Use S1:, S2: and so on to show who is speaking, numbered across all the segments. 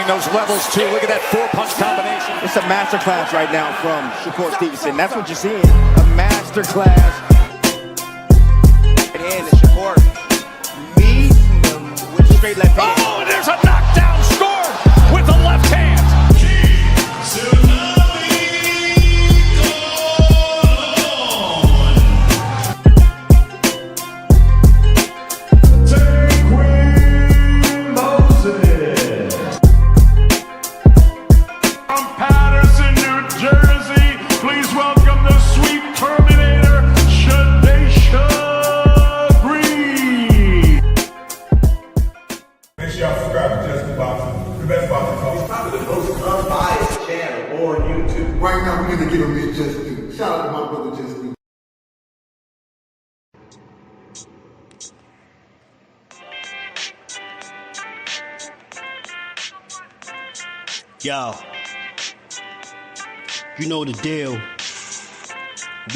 S1: showing those levels too. Look at that 4-punch combination.
S2: It's a masterclass right now from Shakur Stevenson. That's what you're seeing. A masterclass. And Shakur meeting them with straight left hand.
S1: Oh, and there's a knockdown scored with the left hand.
S3: Right now, we're going to give him his just due. Shout out to my brother, Just Due.
S4: Yo, you know the deal.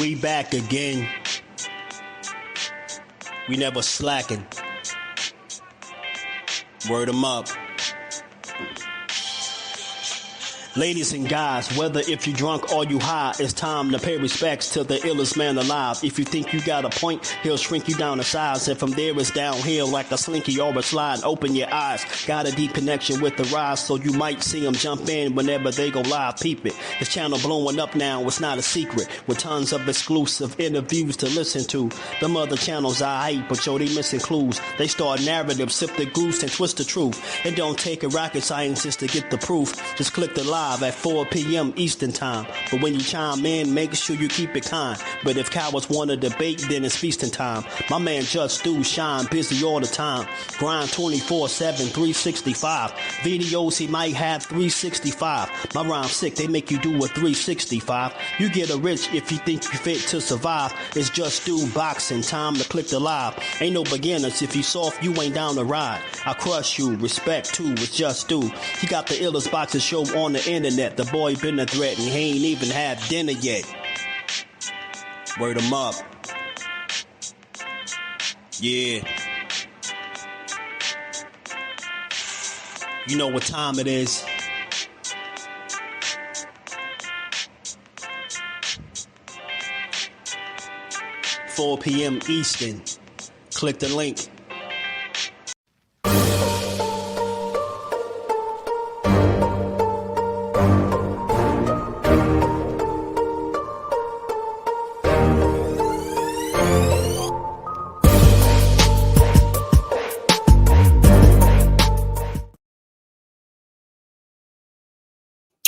S4: We back again. We never slacking. Word 'em up. Ladies and guys, whether if you drunk or you high, it's time to pay respects to the illest man alive. If you think you got a point, he'll shrink you down to size. And from there it's downhill like a slinky or a slide. Open your eyes. Got a deep connection with the rise, so you might see them jump in whenever they go live. Peep it. This channel blowing up now, it's not a secret. With tons of exclusive interviews to listen to. Them other channels I hate, but yo, they missing clues. They start narratives, sip the goose and twist the truth. It don't take a rocket scientist to get the proof. Just click the live at 4 p.m. Eastern time. But when you chime in, make sure you keep it kind. But if cowards want to debate, then it's feasting time. My man Just Do shine busy all the time. Grind 24/7, 365. Videos he might have 365. My rhyme's sick, they make you do a 365. You get a rich if you think you fit to survive. It's Just Do boxing, time to click the live. Ain't no beginners, if you soft, you ain't down to ride. I crush you, respect too, it's Just Do. He got the illest boxing show on the internet. The boy been a threat and he ain't even had dinner yet. Word 'em up. Yeah. You know what time it is. $4 p.m. Eastern. Click the link.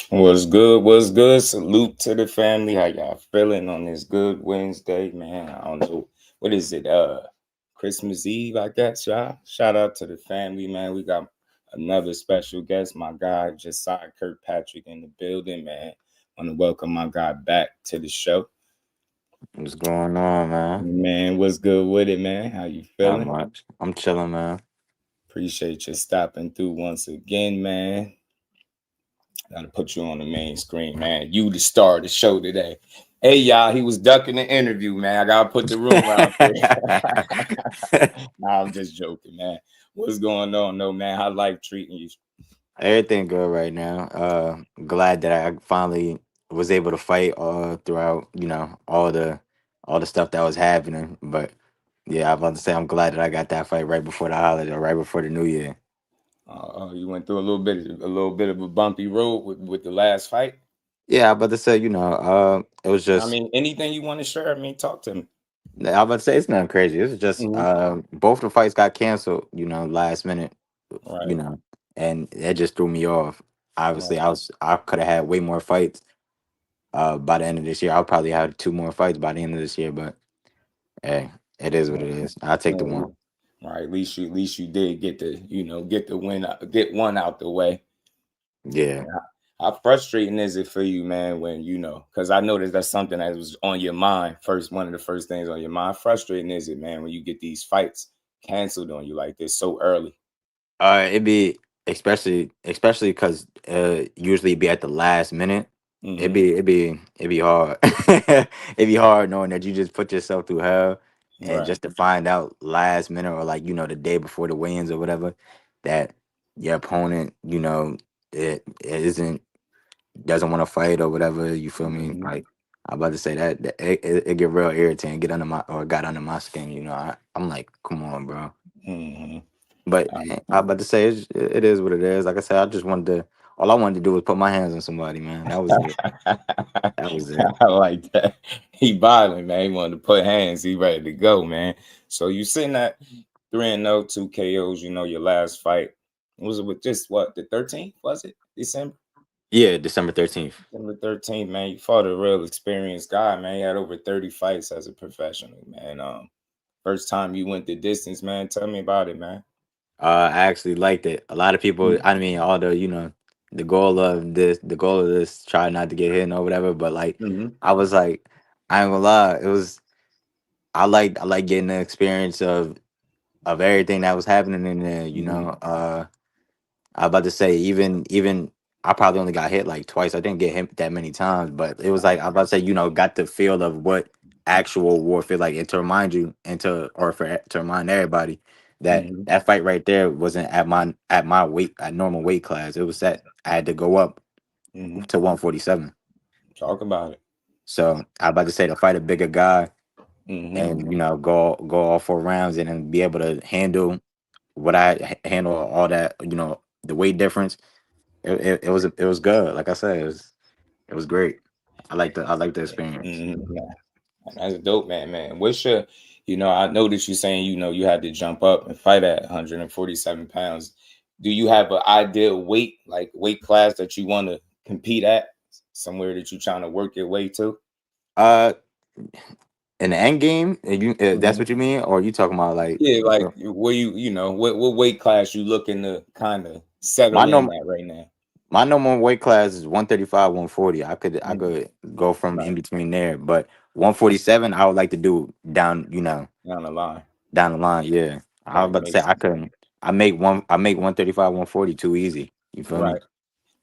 S5: What's good? What's good? Salute to the family. How y'all feeling on this good Wednesday, man? I don't know. What is it? Christmas Eve, I guess, y'all. Shout out to the family, man. We got another special guest, my guy, Jasai Kirkpatrick in the building, man. Want to welcome my guy back to the show.
S6: What's going on, man?
S5: Man, what's good with it, man? How you feeling?
S6: Not much. I'm chilling, man.
S5: Appreciate you stopping through once again, man. Gotta put you on the main screen, man. You the star of the show today. Hey, y'all, he was ducking the interview, man. I gotta put the room out there. Nah, I'm just joking, man. What's going on, though, man? How life treating you?
S6: Everything good right now. Glad that I finally was able to fight throughout, all the stuff that was happening. But yeah, I'm about to say I'm glad that I got that fight right before the holiday, right before the New Year.
S5: You went through a little bit of a bumpy road with the last fight.
S6: Yeah, I'm about to say, it was just.
S5: I mean, anything you want to share? I mean, talk to me.
S6: I'm about to say it's nothing crazy. It's just both the fights got canceled, last minute,
S5: Right.
S6: and it just threw me off. Obviously, I could have had way more fights by the end of this year. I'll probably have 2 more fights by the end of this year, but hey, it is what it is. I'll take the one.
S5: All right, at least you did get the win, get one out the way.
S6: Yeah.
S5: How frustrating is it for you, man, when because I know that's something that was on your mind one of the first things on your mind. How frustrating is it, man, when you get these fights canceled on you like this so early?
S6: It'd be especially because usually it'd be at the last minute.
S5: Mm-hmm.
S6: It'd be hard. It'd be hard knowing that you just put yourself through hell. And
S5: Right.
S6: just to find out last minute or the day before the weigh-ins or whatever, that your opponent, it isn't doesn't want to fight or whatever. You feel me?
S5: Mm-hmm.
S6: Like I'm about to say that it get real irritating, got under my skin. I'm like, come on, bro.
S5: Mm-hmm.
S6: But I'm about to say it is what it is. Like I said, all I wanted to do was put my hands on somebody, man. That was it. That was it.
S5: I like that. He violent, man. He wanted to put hands. He ready to go, man. So you sitting at 3-0, 2 KOs. You know your last fight was it with just what the 13th? Was it December?
S6: Yeah, December 13th.
S5: December 13th, man. You fought a real experienced guy, man. He had over 30 fights as a professional, man. First time you went the distance, man. Tell me about it, man.
S6: I actually liked it. A lot of people, I mean, all the goal of this, try not to get hit or whatever. But like,
S5: Mm-hmm.
S6: I was like, I ain't gonna lie, I like getting the experience of everything that was happening in there. I was about to say even I probably only got hit like twice. I didn't get hit that many times, but it was like I was about to say, got the feel of what actual war feel like, and to remind you, to remind everybody that
S5: Mm-hmm.
S6: that fight right there wasn't at my weight, at normal weight class. It was that I had to go up
S5: Mm-hmm.
S6: to 147.
S5: Talk about it.
S6: So I was about to say, to fight a bigger guy
S5: Mm-hmm.
S6: and go all 4 rounds and then be able to handle what handle all that, the weight difference. It was good. Like I said, it was great. I like the experience.
S5: Mm-hmm. That's dope, man. Man, what's your, I noticed you saying, you had to jump up and fight at 147 pounds. Do you have an ideal weight, like weight class that you want to compete at? Somewhere that you're trying to work your way to?
S6: Uh, in the end game, that's
S5: Mhm.
S6: what you mean, or you talking about like
S5: Yeah, like where what weight class you looking to kind of
S6: my
S5: settle in
S6: normal
S5: at right now?
S6: my normal weight class is 135, 140. I
S5: Mhm.
S6: could go from
S5: Right.
S6: in between there, but 147, I would like to do down,
S5: Down the line.
S6: down the line. Yeah, I was
S5: Right.
S6: about to say
S5: Makes
S6: I
S5: sense.
S6: couldn't. I make 135, 140 too easy. You feel me?
S5: Right.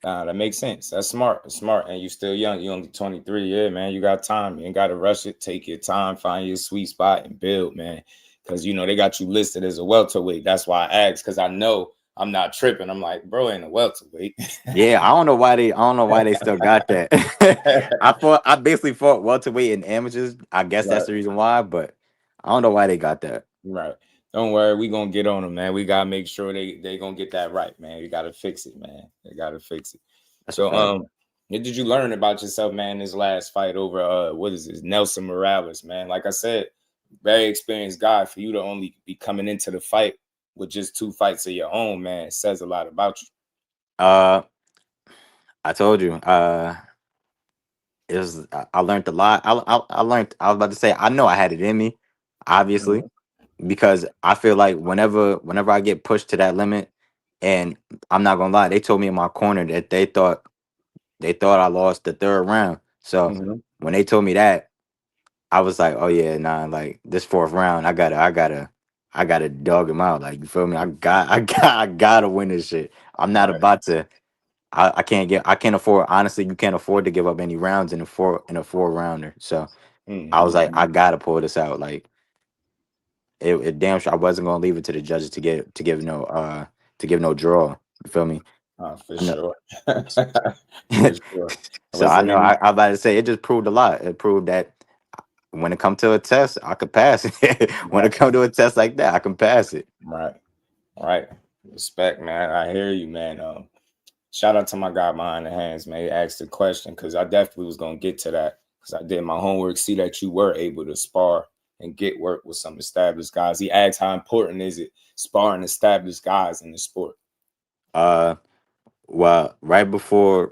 S5: Nah, that makes sense. That's smart. That's smart. And you still young. You only 23. Yeah, man. You got time. You ain't got to rush it. Take your time. Find your sweet spot and build, man. Because, they got you listed as a welterweight. That's why I asked. Because I know I'm not tripping. I'm like, bro, ain't a welterweight.
S6: Yeah, I don't know why they still got that. I basically fought welterweight in amateurs. I guess
S5: Right.
S6: that's the reason why, but I don't know why they got that.
S5: Right. Don't worry. We going to get on them, man. We got to make sure they going to get that right, man. We got to fix it, man. They got to fix it.
S6: That's a
S5: So,
S6: fact.
S5: what did you learn about yourself, man, this last fight over what is this, Nelson Morales, man? Like I said, very experienced guy. For you to only be coming into the fight with just 2 fights of your own, man, it says a lot about you.
S6: Uh, I told you. I learned a lot. I learned. I was about to say, I know I had it in me, obviously,
S5: Mhm.
S6: because I feel like whenever I get pushed to that limit, and I'm not gonna lie, they told me in my corner that they thought I lost the 3rd round. So
S5: Mhm.
S6: when they told me that, I was like, oh yeah, nah, like this 4th round, I gotta dog him out. Like, you feel me? I gotta win this shit. I'm not
S5: Right.
S6: about to. I can't afford. Honestly, you can't afford to give up any rounds in a 4 rounder. So I was
S5: Mhm.
S6: like, I gotta pull this out. Like, it damn sure I wasn't gonna leave it to the judges to give no draw. You feel me?
S5: For
S6: I know.
S5: sure. For sure.
S6: So
S5: Was
S6: I
S5: there
S6: know
S5: any
S6: I about to say, it just proved a lot. It proved that when it come to a test, I could pass it. When
S5: right,
S6: it come to a test like that, I can pass it.
S5: right, right. Respect, man. I hear you, man. Shout out to my guy behind the hands, man. He asked the question because I definitely was gonna get to that because I did my homework, see that you were able to spar and get work with some established guys. He asked how important is it sparring established guys in the sport?
S6: Uh, well, right before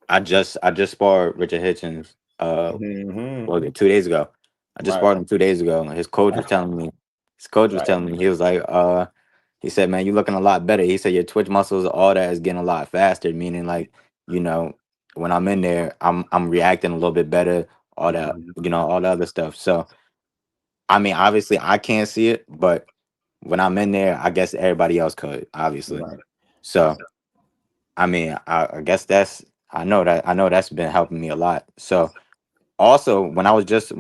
S6: I just sparred Richard Hitchins.
S5: Mm-hmm.
S6: Well, 2 days ago. I just
S5: Right,
S6: sparred him 2 days ago. And his coach was
S5: right.
S6: telling me, he was like, he said, man, you looking a lot better. He said your twitch muscles, all that is getting a lot faster, meaning like, you know, when I'm in there, I'm reacting a little bit better, all that,
S5: Mhm.
S6: all the other stuff. So I mean, obviously I can't see it, but when I'm in there, I guess everybody else could, obviously.
S5: Right,
S6: So I mean, I guess I know that's been helping me a lot. So also when I was just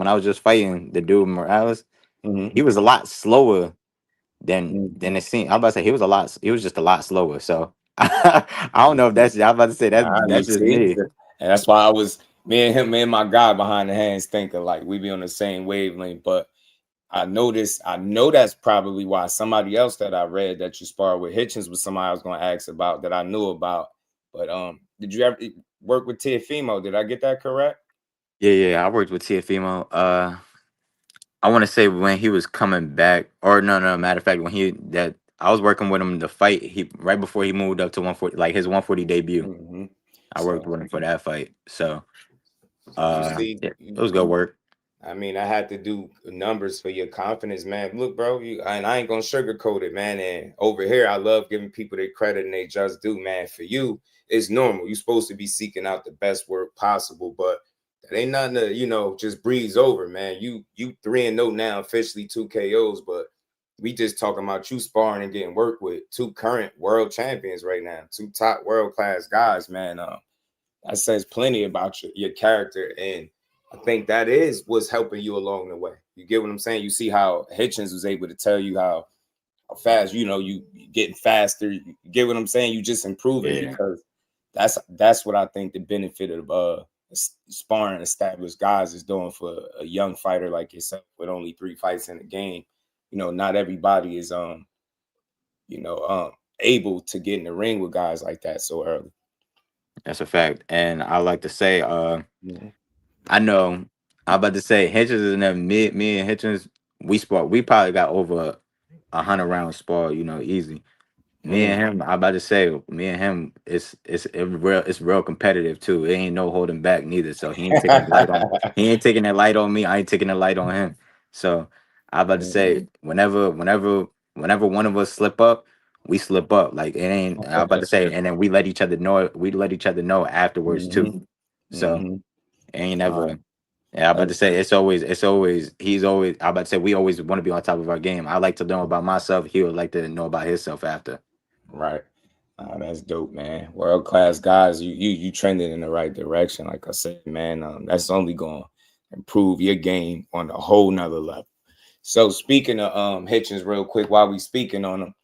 S6: fighting the dude Morales,
S5: hmm
S6: he was a lot slower than
S5: hmm
S6: it seemed. I'm about to say he was just a lot slower. So I don't know if that's. I'm about to say
S5: You
S6: that's just
S5: see,
S6: me.
S5: and that's why I was me and my guy behind the hands thinking like we be on the same wavelength. But I know that's probably why somebody else that I read that you sparred with Hitchins was somebody I was going to ask about that I knew about. But did you ever work with Tiafimo? Did I get that correct?
S6: Yeah. I worked with Tiafimo. I want to say when he was coming back, or no. Matter of fact, I was working with him to fight. He right before he moved up to 140, like his 140 debut.
S5: Mm-hmm.
S6: I worked
S5: So
S6: with him for that fight. So,
S5: you see,
S6: yeah, it was good work.
S5: I mean, I had to do numbers for your confidence, man. Look, bro, and I ain't gonna sugarcoat it, man. And over here, I love giving people their credit and they just do, man. For you, it's normal. You're supposed to be seeking out the best work possible, but that ain't nothing to, just breeze over, man. You 3-0 now, officially 2 KOs, but we just talking about you sparring and getting work with 2 current world champions right now, 2 top world-class guys, man. That says plenty about your character, and I think that is what's helping you along the way. You get what I'm saying? You see how Hitchins was able to tell you how fast, you getting faster. You get what I'm saying? You just improving because that's what I think the benefit of sparring established guys is doing for a young fighter like yourself with only 3 fights in the game. Not everybody is able to get in the ring with guys like that so early.
S6: That's a fact. And I like to say,
S5: Mhm.
S6: I know I'm about to say Hitchins and them, me and Hitchins, we probably got over 100 rounds spar, easy. Me and him, I'm about to say, me and him, it's real competitive too. It ain't no holding back neither. So he ain't taking that light on me. I ain't taking the light on him. So I'm about to say, whenever one of us slip up, we slip up. Like it ain't. I'm about to say, and then we let each other know. We let each other know afterwards too. So
S5: Mhm.
S6: it ain't
S5: All
S6: never.
S5: right.
S6: Yeah, I'm about to say he's always. I'm about to say we always want to be on top of our game. I like to know about myself. He would like to know about himself after.
S5: Right. That's dope, man. World class guys. You trending in the right direction. Like I said, man, that's only gonna improve your game on a whole nother level. So speaking of Hitchins, real quick, while we speaking on him,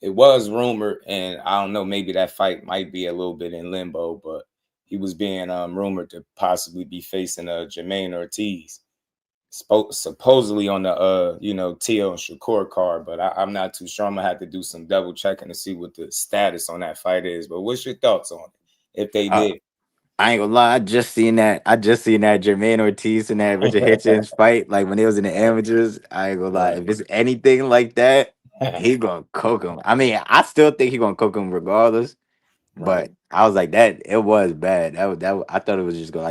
S5: it was rumored, and I don't know, maybe that fight might be a little bit in limbo, but he was being rumored to possibly be facing Jamaine Ortiz. Supposedly on the Tio and Shakur card, but I'm not too sure. I'm gonna have to do some double checking to see what the status on that fight is. But what's your thoughts on it if they
S6: Uh,
S5: did?
S6: I ain't gonna lie. I just seen that Jermaine Ortiz and that Richard Hitchins fight. Like when it was in the amateurs. I ain't gonna lie.
S5: Right.
S6: If it's anything like that, he gonna cook him. I mean, I still think he gonna cook him regardless.
S5: Right.
S6: But I was like that. It was bad. I thought it was just gonna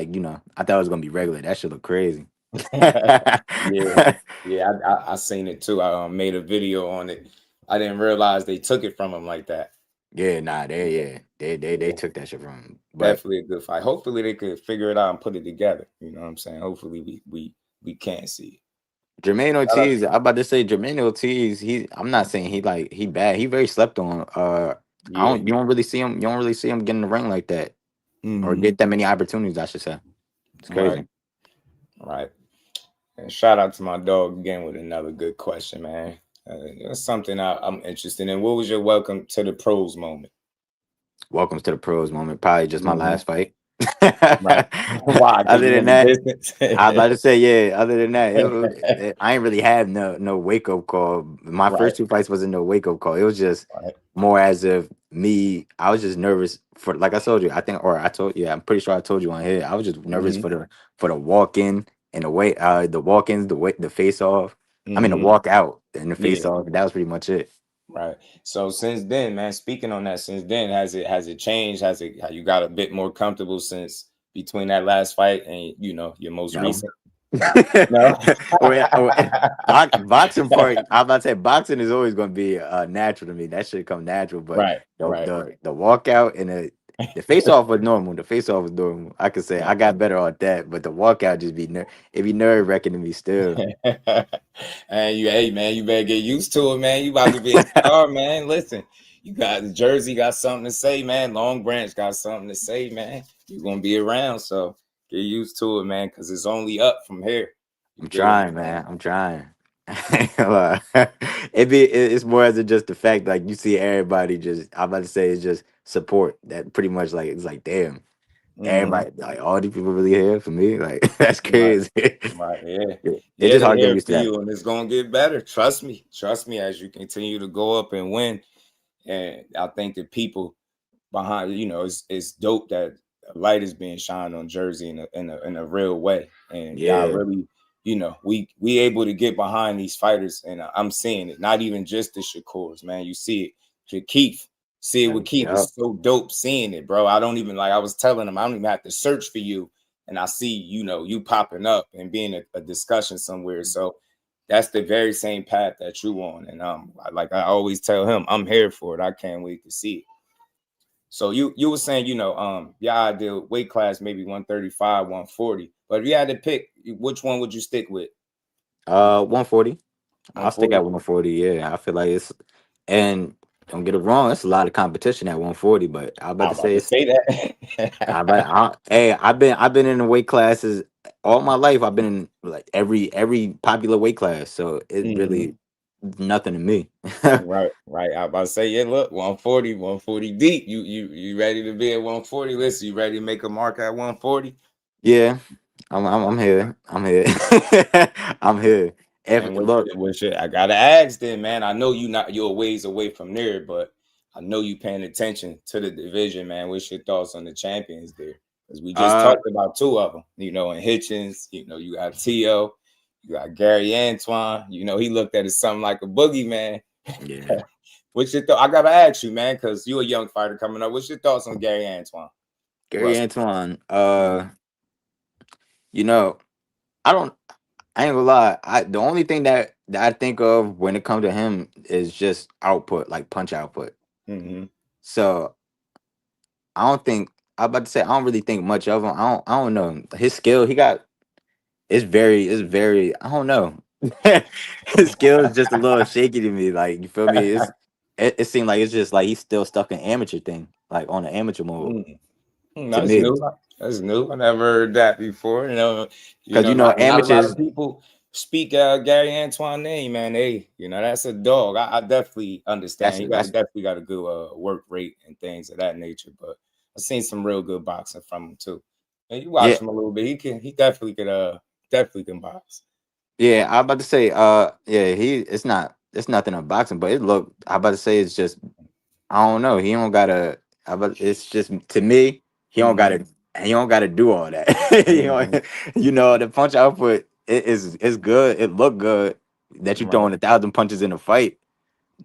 S6: I thought it was gonna be regular. That should look crazy.
S5: Yeah. Yeah, I seen it too. I made a video on it. I didn't realize they took it from him like that.
S6: Yeah, nah, they
S5: Yeah,
S6: took that shit from him. But
S5: definitely a good fight. Hopefully they could figure it out and put it together. You know what I'm saying? Hopefully we can see it.
S6: Jermaine
S5: Shout out
S6: Ortiz, I'm about to say Jermaine Ortiz. I'm not saying he bad. He very slept on.
S5: Yeah.
S6: You don't really see him. You don't really see him get in the ring like that, or
S5: Mhm.
S6: get that many opportunities. I should say. It's
S5: Right.
S6: crazy.
S5: Right. And shout out to my dog again with another good question, man. That's something I'm interested in. What was your welcome to the pros moment?
S6: Welcome to the pros moment. Probably just my
S5: Mhm.
S6: last fight.
S5: Right. Why? Because
S6: Other
S5: you
S6: than
S5: in the
S6: that,
S5: business.
S6: I was about to say, yeah. Other than that, I ain't really had no wake up call. My
S5: Right.
S6: first 2 fights wasn't no wake up call. It was just
S5: Right.
S6: more as if me. I was just nervous for, like I told you. I think, or I told, yeah, I'm pretty sure I told you on here. I was just nervous
S5: Mm-hmm.
S6: for the walk in and the walk ins, the face off. I mean, the
S5: Mm-hmm.
S6: walk out and the face
S5: Yeah.
S6: off. That was pretty much it.
S5: Right. So since then, man, speaking on that, since then, has it changed? How you got a bit more comfortable since between that last fight and your most
S6: No.
S5: recent? No.
S6: Boxing part, I'm about to say boxing is always going to be natural to me. That should come natural, but
S5: Right. Right.
S6: the walkout and the face off was normal. The face off was normal. I could say I got better at that, but the walkout just it be nerve wracking to me still.
S5: And hey man, you better get used to it, man. You about to be a star, man. Listen, you got Jersey got something to say, man. Long Branch got something to say, man. You're gonna be around, so get used to it, man, because it's only up from here. You
S6: I'm
S5: get what I'm
S6: trying,
S5: saying?
S6: man. I'm trying. It's more as just the fact like you see everybody just. I'm about to say it's just support that pretty much like it's like damn,
S5: Mm-hmm.
S6: everybody like all these people really here for me. Like that's
S5: Right.
S6: crazy.
S5: Right. Yeah.
S6: It's
S5: Yeah,
S6: just
S5: they
S6: hard to get
S5: here
S6: used
S5: for
S6: to that.
S5: you, and it's gonna get better. Trust me. Trust me as you continue to go up and win. And I think that people behind, it's dope that a light is being shined on Jersey in a real way. And y'all
S6: Yeah.
S5: really, we able to get behind these fighters, and I'm seeing it. Not even just the Shakurs, man. You see it. Keith, see it with Keith.
S6: Yep.
S5: It's so dope seeing it, bro. I don't even I was telling him, I don't even have to search for you. And I see, you popping up and being a discussion somewhere. So that's the very same path that you on. And like I always tell him, I'm here for it. I can't wait to see it. So you were saying, your ideal weight class maybe 135, 140. But if you had to pick, which one would you stick with?
S6: 140. I'll stick
S5: 140?
S6: at 140. Yeah, I feel like it's, and don't get it wrong, it's a lot of competition at 140. But I'm
S5: I
S6: about to
S5: was about
S6: say
S5: to
S6: it's.
S5: say that.
S6: Hey, I've been in the weight classes all my life. I've been in like every popular weight class, so it
S5: Mhm.
S6: really nothing to me.
S5: Right. I was about to say, yeah, look, 140 deep. You ready to be at 140? Listen, you ready to make a mark at 140?
S6: Yeah, I'm here. I'm here. I'm here. If
S5: And
S6: look,
S5: I gotta ask then, man. I know you're a ways away from there, but I know you paying attention to the division, man. What's your thoughts on the champions there? Because we just
S6: uh,
S5: talked about two of them, and Hitchins, you got T.O., you got Gary Antoine, he looked at it something like a boogeyman.
S6: yeah,
S5: What's your thought? I gotta ask you, man, because you're a young fighter coming up. What's your thoughts on Gary Antoine?
S6: Gary
S5: Russell.
S6: Antoine. You know, I don't. I ain't gonna lie. The only thing that I think of when it comes to him is just output, like punch output.
S5: Mm-hmm.
S6: So I don't think I'm about to say I don't really think much of him. I don't know his skill. He got it's very I don't know. His skill is just a little shaky to me. Like you feel me? It seemed like it's just like he's still stuck in amateur thing, like on the amateur mode to
S5: That's
S6: me.
S5: new. That's new. I never heard that before.
S6: Because
S5: Not a lot
S6: amateurs.
S5: of people speak Gary Antoine name, man. Hey, that's a dog. I definitely understand. He
S6: That's
S5: definitely got a good work rate and things of that nature. But I've seen some real good boxing from him too. And you
S6: yeah.
S5: watch him a little bit. He definitely can box.
S6: Yeah, I'm about to say, yeah, it's nothing in boxing, but I'm about to say it's just, I don't know, he don't gotta, it's just, to me,
S5: Mm-hmm.
S6: he don't gotta do all that.
S5: Mm-hmm.
S6: The punch output is good, it look good that you
S5: Right.
S6: throwing 1,000 punches in a fight,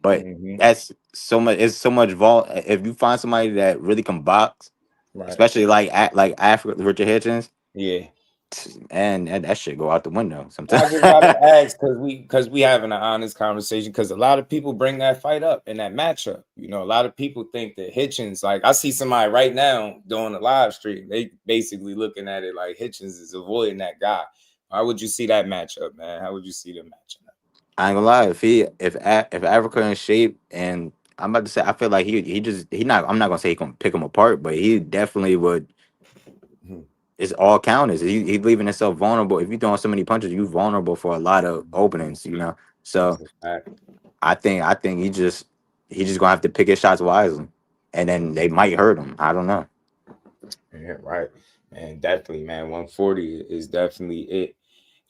S6: but
S5: Mm-hmm.
S6: it's so much if you find somebody that really can box,
S5: Right.
S6: especially like Africa, Richard Hitchins,
S5: Yeah.
S6: and that shit go out the window sometimes.
S5: I just gotta ask because we having an honest conversation because a lot of people bring that fight up in that matchup. A lot of people think that Hitchins, like I see somebody right now doing a live stream, they basically looking at it like Hitchins is avoiding that guy. How would you see that matchup, man? How would you see them matching up?
S6: I ain't gonna lie. If Africa in shape, and I'm about to say, I feel like he not. I'm not gonna say he gonna pick him apart, but he definitely would.
S5: Mhm.
S6: It's all counters. He's leaving himself vulnerable. If you throwing so many punches, you vulnerable for a lot of openings.
S5: That's
S6: So
S5: a fact.
S6: I think he just gonna have to pick his shots wisely, and then they might hurt him. I don't know.
S5: Yeah, right. Man, definitely, man. 140 is definitely it.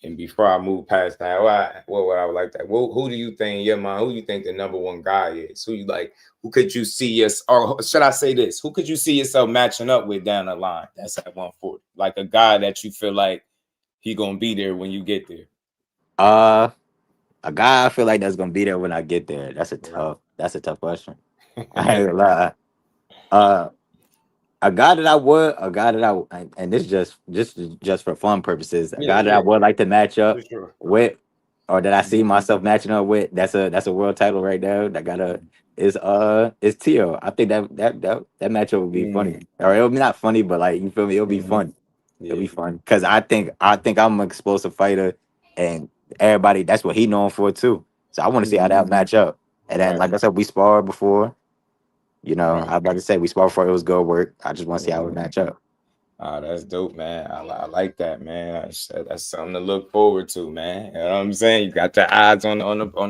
S5: And before I move past that, what would I would like that? Who do you think, yeah, man? Who you think the number one guy is? Who you like? Who could you see or should I say this? Who could you see yourself matching up with down the line? That's at 140, like a guy that you feel like he gonna be there when you get there.
S6: Uh, a guy I feel like that's gonna be there when I get there.
S5: Yeah.
S6: That's a tough question. I ain't gonna lie. Uh, a guy that and this just for fun purposes, a
S5: Yeah,
S6: guy that I
S5: yeah,
S6: would like to match
S5: for
S6: up
S5: sure.
S6: with, or that I see
S5: Mhm.
S6: myself matching up with. That's a world title right there. That gotta is Tio. I think that matchup would be
S5: Mm.
S6: funny, or it'll be not funny, but like you feel me, it'll be
S5: Mhm.
S6: fun. It'll
S5: Yeah,
S6: be fun because I think I'm an explosive fighter, and everybody that's what he known for too. So I want to see how
S5: Mhm.
S6: that match up. And then,
S5: Right,
S6: like I said, we sparred before.
S5: right.
S6: I'm about to say we sparred before it was good work. I just want to see how it
S5: Mhm.
S6: match up.
S5: Ah, that's dope, man. I like that, man. That's something to look forward to, man. You know what I'm saying? You got your eyes on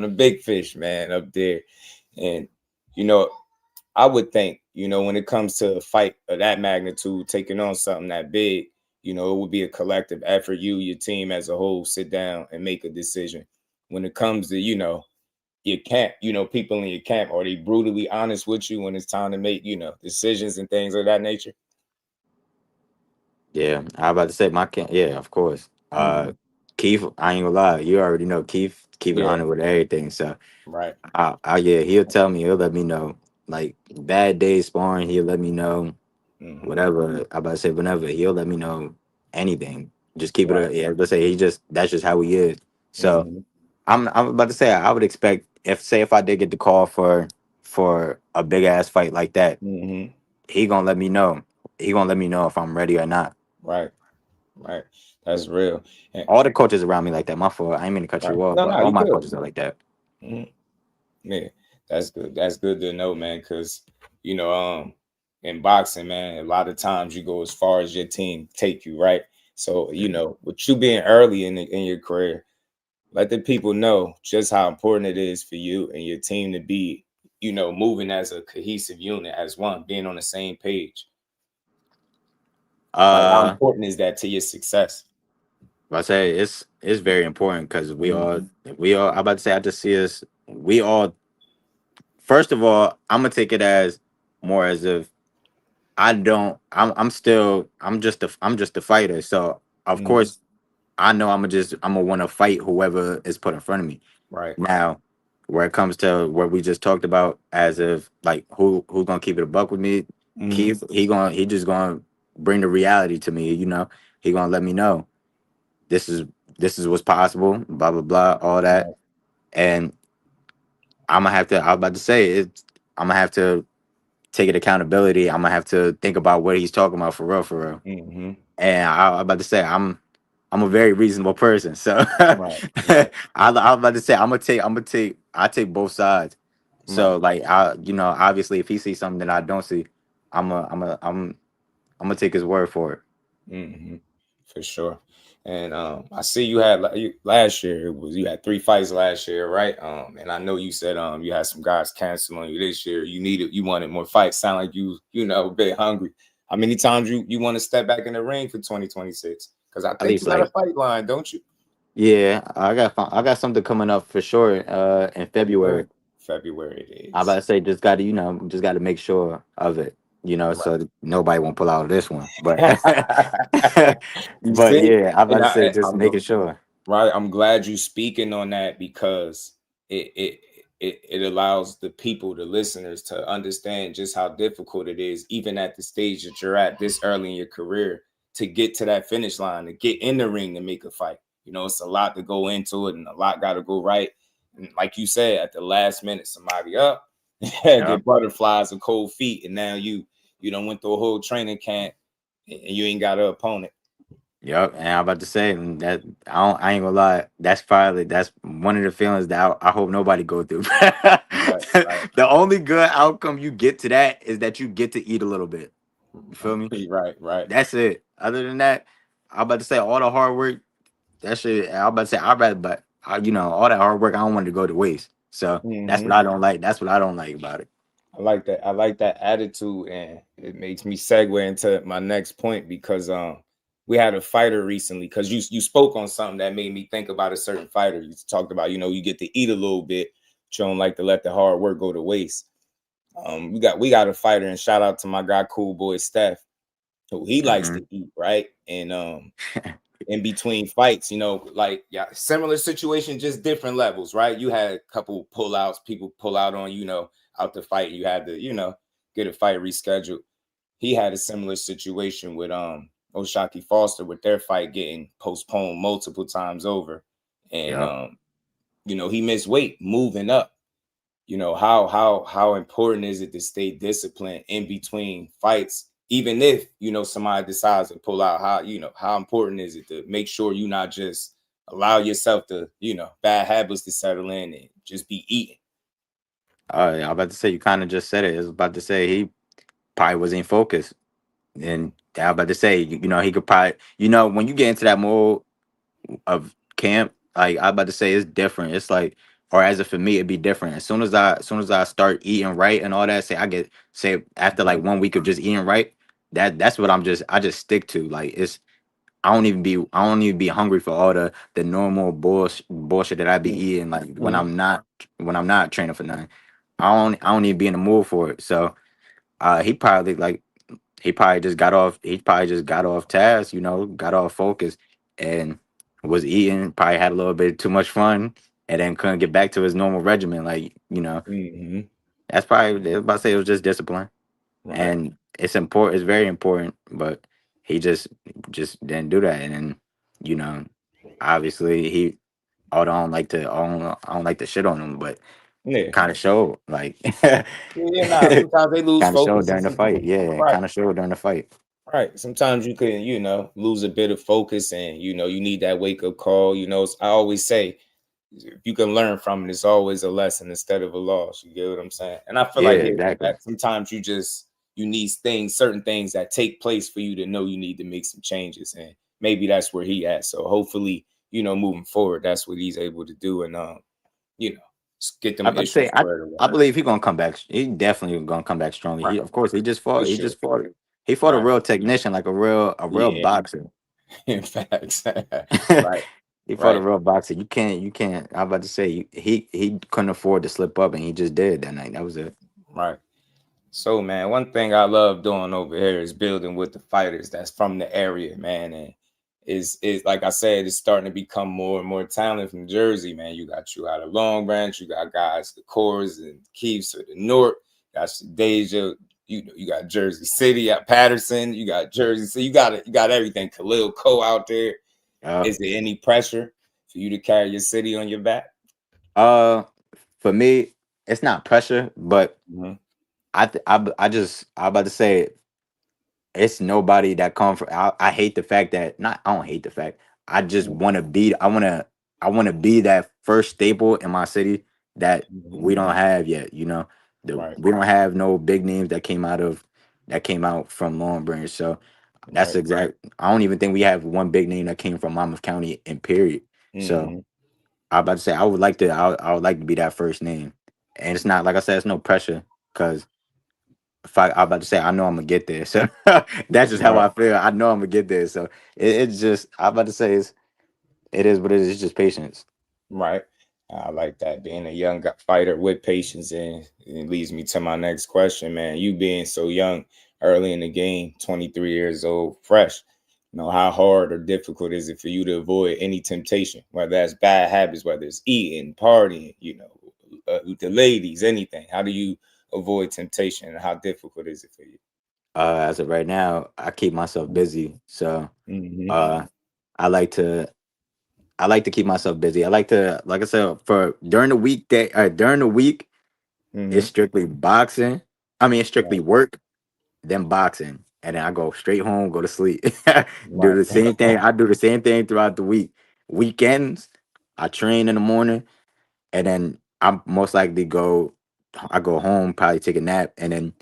S5: the big fish, man, up there. And you know, I would think, when it comes to a fight of that magnitude, taking on something that big, it would be a collective effort. You, your team as a whole, sit down and make a decision. When it comes to, your camp, people in your camp, are they brutally honest with you when it's time to make, decisions and things of that nature?
S6: Yeah, I about to say my camp. Yeah, of course.
S5: Mhm.
S6: Keith, I ain't gonna lie. You already know Keith. Keep it
S5: Yeah,
S6: on it with everything. So,
S5: right.
S6: yeah, he'll let me know. Like bad days sparring, he'll let me know.
S5: Hmm.
S6: Whatever I about to say, whenever he'll let me know anything. Just keep it.
S5: Right.
S6: Yeah, let's say that's just how he is. So
S5: Hmm.
S6: I'm about to say I would expect if I did get the call for a big ass fight like that,
S5: Hmm.
S6: he gonna let me know. He gonna let me know if I'm ready or not.
S5: Right. Right. That's real. And,
S6: All the coaches around me like that. My fault. I ain't mean to cut
S5: right.
S6: you off,
S5: No,
S6: but
S5: no,
S6: all
S5: you
S6: my
S5: good.
S6: coaches are like that.
S5: Mhm. Yeah, that's good. That's good to know, man. Because you know, in boxing, man, a lot of times you go as far as your team take you, right? So with you being early in your career, let the people know just how important it is for you and your team to be, moving as a cohesive unit, as one, being on the same page. Like, how
S6: Uh,
S5: important is that to your success?
S6: I say it's very important because
S5: Mhm.
S6: we all. I about to say I just see us. We all. First of all, I'm gonna take it as more as if I don't. I'm just a fighter. So of
S5: Mhm.
S6: course I know I'm gonna want to fight whoever is put in front of me.
S5: Right.
S6: Now, where it comes to what we just talked about, as if like who's gonna keep it a buck with me,
S5: Mhm.
S6: Keith, he just gonna bring the reality to me. He gonna let me know this is this is what's possible. Blah blah blah, all that,
S5: Right.
S6: and I'm gonna have to. I was about to say it. I'm gonna have to take it accountability. I'm gonna have to think about what he's talking about for real, for real.
S5: Mhm.
S6: And I'm about to say I'm a very reasonable person, so
S5: Right. Right.
S6: I was about to say I take both sides.
S5: Right.
S6: So like obviously if he sees something that I don't see, I'm gonna take his word for it.
S5: Hmm. For sure. And I see you had last year. You had 3 fights last year, right? And I know you said you had some guys cancel on you this year. You wanted more fights. Sound like a bit hungry. How many times you want to step back in the ring for 2026? Because I
S6: At
S5: think
S6: least
S5: you got a
S6: like
S5: fight line, don't you?
S6: yeah, I got something coming up for sure in
S5: February.
S6: February.
S5: February it
S6: I'm about
S5: is.
S6: to say just got to make sure of it, so that nobody won't pull out of this one. But
S5: You
S6: but
S5: see,
S6: yeah, I'm about
S5: and
S6: to say just
S5: I'm
S6: making sure.
S5: right. I'm glad you speaking on that because it allows the people, the listeners, to understand just how difficult it is, even at the stage that you're at this early in your career, to get to that finish line, to get in the ring to make a fight. It's a lot to go into it, and a lot got to go right. And like you said, at the last minute, somebody up,
S6: Yeah.
S5: get butterflies and cold feet, and now you don't went through a whole training camp, and you ain't got an opponent.
S6: Yep, and I'm about to say that I ain't gonna lie. That's one of the feelings that I hope nobody go through.
S5: Right, right,
S6: The only good outcome you get to that is that you get to eat a little bit. You feel me?
S5: right, right.
S6: That's it. Other than that, I'm about to say all the hard work. That shit. I'm about to say I'd rather, but all that hard work. I don't want to go to waste. So that's what
S5: Hmm.
S6: I don't like. That's what I don't like about it.
S5: I like that. I like that attitude, and it makes me segue into my next point because we had a fighter recently because you spoke on something that made me think about a certain fighter. You talked about you get to eat a little bit, but you don't like to let the hard work go to waste. We got a fighter, and shout out to my guy, Cool Boy Steph, who he likes
S6: Hmm.
S5: to eat, right? And in between fights, like yeah, similar situation, just different levels, right? You had a couple pullouts, people pull out on out the fight. You had to get a fight rescheduled. He had a similar situation with Oshaki Foster with their fight getting postponed multiple times over, and
S6: Yep.
S5: he missed weight moving up. How important is it to stay disciplined in between fights, even if somebody decides to pull out? How important is it to make sure you not just allow yourself to bad habits to settle in and just be eating?
S6: I'm about to say you kind of just said it. I was about to say he probably wasn't focused. And I'm about to say, he could probably, when you get into that mode of camp, like I'm about to say, it's different. It's like or as if for me, it'd be different. As soon as I start eating right and all that, say after like 1 week of just eating right, that's what I just stick to. Like it's I don't even be hungry for all the normal bullshit that I be eating. Like when I'm not training for nothing, I don't even be in the mood for it. So he probably just got off. He probably just got off task. Got off focus and was eating. Probably had a little bit too much fun and then couldn't get back to his normal regimen.
S5: Mm-hmm.
S6: That's probably I was about to say it was just discipline
S5: Right.
S6: and it's important. It's very important, but he just didn't do that. And then, you know, obviously although I don't like to shit on him, but
S5: Yeah.
S6: kind of showed like
S5: Yeah, nah. Sometimes they lose
S6: kind of showed
S5: focus.
S6: during the fight. Yeah,
S5: Right.
S6: kind of showed during the fight.
S5: Right. Sometimes you can, lose a bit of focus and, you need that wake up call. I always say, if you can learn from it, it's always a lesson instead of a loss. You get what I'm saying? And I feel
S6: Yeah,
S5: like
S6: exactly.
S5: that sometimes you need certain things that take place for you to know you need to make some changes. And maybe that's where he at. So hopefully, moving forward, that's what he's able to do. And, you know, get
S6: I
S5: them
S6: about to say
S5: issues squared away.
S6: I believe he's gonna come back. He definitely gonna come back strongly.
S5: Right.
S6: Of course, he just
S5: For
S6: fought. He
S5: sure.
S6: just fought. He fought a
S5: Right.
S6: real technician, like a real
S5: Yeah.
S6: boxer.
S5: In fact. Right.
S6: He fought a
S5: Right.
S6: real boxer. You can't. I'm about to say he couldn't afford to slip up, and he just did that night. That was it.
S5: Right. So, man, one thing I love doing over here is building with the fighters that's from the area, man. And is like I said, it's starting to become more and more talent from Jersey, man. You out of Long Branch, you got guys, the Cores and Keefs to the north, got Deja, you got Jersey City, you got Patterson, you got Jersey. So you got everything. Khalil Coe out there. Is there any pressure for you to carry your city on your back?
S6: For me, it's not pressure, but
S5: Mhm.
S6: I'm about to say it's nobody that come from. I hate the fact that not. I don't hate the fact. I just want to be. I want to be that first staple in my city that
S5: Mhm.
S6: we don't have yet.
S5: Right.
S6: We don't have no big names that came out from Long Branch. So that's
S5: Right.
S6: exact. I don't even think we have one big name that came from Monmouth County in period. So
S5: Mhm.
S6: I'm about to say I would like to be that first name, and it's not like I said. It's no pressure because I'm about to say I know I'm gonna get there. So that's just how
S5: Right.
S6: I feel. I know I'm gonna get there. So it's just I'm about to say it is what it is. It's just patience.
S5: Right. I like that. Being a young fighter with patience, and it leads me to my next question, man. You being so young, early in the game, 23 years old, fresh. How hard or difficult is it for you to avoid any temptation, whether that's bad habits, whether it's eating, partying, the ladies, anything? How do you avoid temptation, and how difficult is it for you?
S6: As of right now, I keep myself busy. So
S5: Mm-hmm.
S6: uh, I like to I like to keep myself busy. I like to, like I said, for during the week, it's
S5: Mm-hmm.
S6: strictly boxing. I mean, it's strictly
S5: Right.
S6: work, then boxing, and then I go straight home, go to sleep. Do
S5: Right.
S6: the same thing. I do the same thing throughout the week. Weekends, I train in the morning, and then I most likely go. I go home, probably take a nap, and then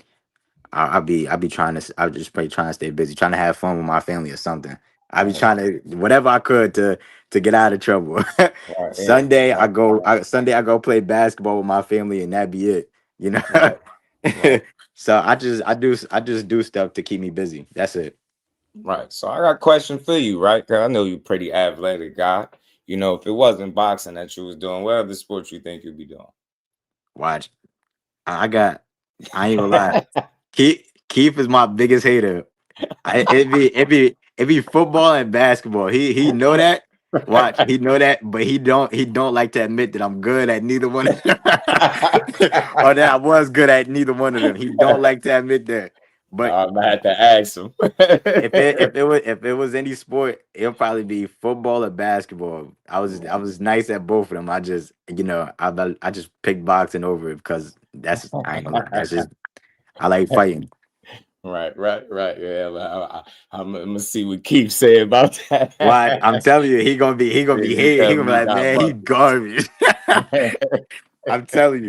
S6: I'll be I'll just probably trying to stay busy, trying to have fun with my family or something. I'll be
S5: Right.
S6: trying to whatever I could to get out of trouble.
S5: Right. Yeah. Right.
S6: Sunday I go play basketball with my family and that be it. You know.
S5: Right. Right.
S6: So I just do stuff to keep me busy. That's it.
S5: Right. So I got a question for you, right? 'Cause I know you're a pretty athletic guy. If it wasn't boxing that you was doing, what other sports you think you'd be doing?
S6: Watch. I ain't gonna lie. Keith is my biggest hater. It be football and basketball. He know that. Watch, he know that, but he don't like to admit that I'm good at neither one of them. Or that I was good at neither one of them. He don't like to admit that. But
S5: I'm gonna have to ask him.
S6: if it was any sport, it'll probably be football or basketball. I was nice at both of them. I just I just picked boxing over it because I ain't gonna lie. That's just I like fighting.
S5: Right. Yeah, well, I'm gonna see what Keith say about
S6: Why I'm
S5: that.
S6: telling you, he gonna be
S5: You
S6: hating. He
S5: tell
S6: gonna
S5: me
S6: be
S5: he
S6: like,
S5: got
S6: man, he
S5: bucked.
S6: garbage. I'm telling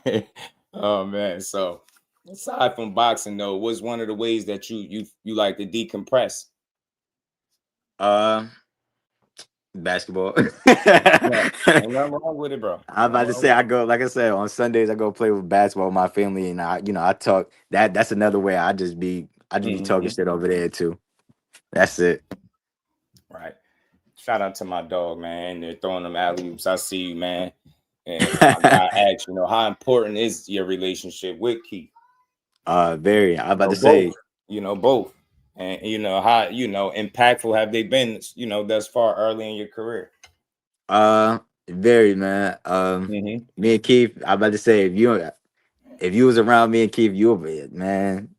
S6: you.
S5: Oh man. So aside from boxing, though, what's one of the ways that you like to decompress?
S6: Uh, Basketball.
S5: Yeah, ain't nothing wrong with it, bro.
S6: I'm
S5: Ain't nothing
S6: about to
S5: wrong
S6: say
S5: with
S6: I go like I said on Sundays I go play with basketball with my family and I talk that's another way I just be
S5: it.
S6: talking shit over there too. That's it.
S5: Right. Shout out to my dog, man. They're throwing them alley oops. I see you, man. And I gotta ask, how important is your relationship with Keith?
S6: Very. I'm about to
S5: Both.
S6: say
S5: Both. And how impactful have they been, thus far early in your career?
S6: very man.
S5: Mm-hmm.
S6: Me and Keith, I'm about to say if you was around me and Keith, you would be man.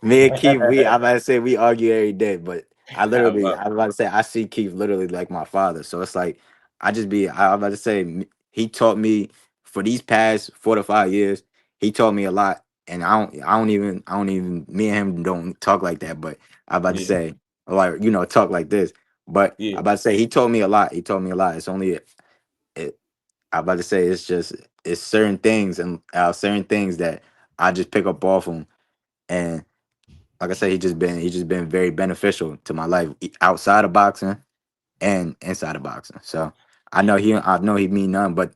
S6: Me and Keith, I'm about to say we argue every day, but
S5: I love
S6: I'm about to say I see Keith literally like my father. So it's like I'm about to say he taught me for these past 4 to 5 years. He taught me a lot, and I don't even. Me and him don't talk like that, but I'm about to
S5: yeah,
S6: say like talk like this. But
S5: yeah,
S6: I'm about to say he taught me a lot. He taught me a lot. It's only it, I'm about to say it's certain things that I just pick up off him, and like I said, he just been very beneficial to my life outside of boxing and inside of boxing. So I know he mean none, but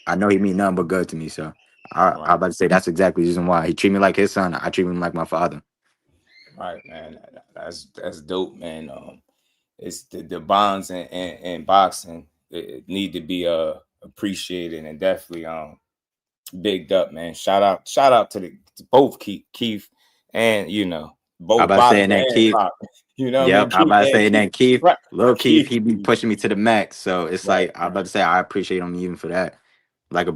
S6: I know he mean none but good to me. So I
S5: right,
S6: about to say that's exactly the reason why he treat me like his son. I treat him like my father.
S5: right, man. That's dope, man. It's the bonds and boxing it need to be appreciated and definitely bigged up, man. Shout out to both Keith and
S6: I
S5: both
S6: about to say
S5: boxing
S6: and then
S5: and
S6: Keith.
S5: boxing. You know what I mean?
S6: Yep, I
S5: Keith
S6: about to
S5: and
S6: say and then
S5: Keith.
S6: Keith,
S5: Right.
S6: little Keith,
S5: Keith.
S6: he be pushing me to the max. So it's
S5: Right,
S6: like I'm about to say I appreciate him even for that. Like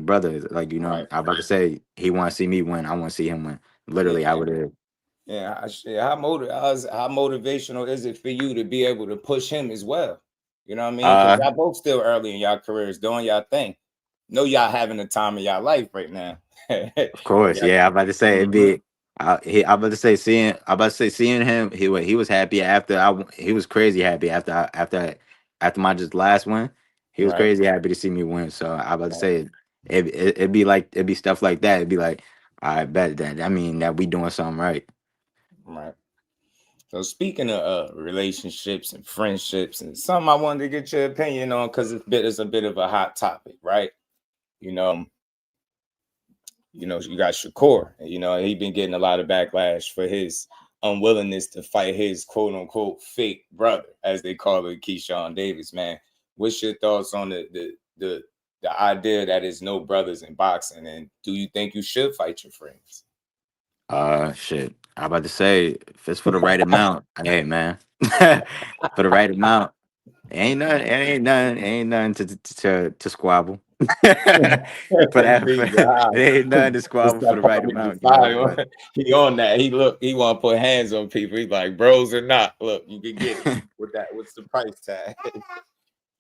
S6: brother, like
S5: right.
S6: I'm about to say he want to see me win. I want to see him win. Literally, I
S5: Yeah.
S6: would have.
S5: Yeah. How motivational is it for you to be able to push him as well? You know what I mean? Because
S6: Uh,
S5: y'all both still early in y'all careers doing y'all thing. Know y'all having the time of y'all life right now.
S6: of course,
S5: Yeah.
S6: yeah. I'm about to say it'd
S5: Mhm.
S6: be. I'm about to say seeing him. He was happy after he was crazy happy after my just last win. He was
S5: Right.
S6: crazy happy to see me win. So I'm about to
S5: Right.
S6: say it'd be like it'd be stuff like that. It'd be like I bet that I mean that we doing something right.
S5: Right. So speaking of relationships and friendships, and something I wanted to get your opinion on because it's a bit of a hot topic, right? You know, you got Shakur. He been getting a lot of backlash for his unwillingness to fight his quote unquote fake brother, as they call it, Keyshawn Davis. Man, what's your thoughts on the idea that there's no brothers in boxing, and do you think you should fight your friends?
S6: Shit. I'm about to say if it's for the right amount, hey man, for the right amount. Ain't nothing to squabble.
S5: Big guy.
S6: It ain't nothing to
S5: It's
S6: squabble for
S5: that
S6: the right
S5: part of
S6: amount,
S5: fire.
S6: But
S5: He on that. He want to put hands on people. He's like, bros or not. Look, you can get it with that. What's the price tag?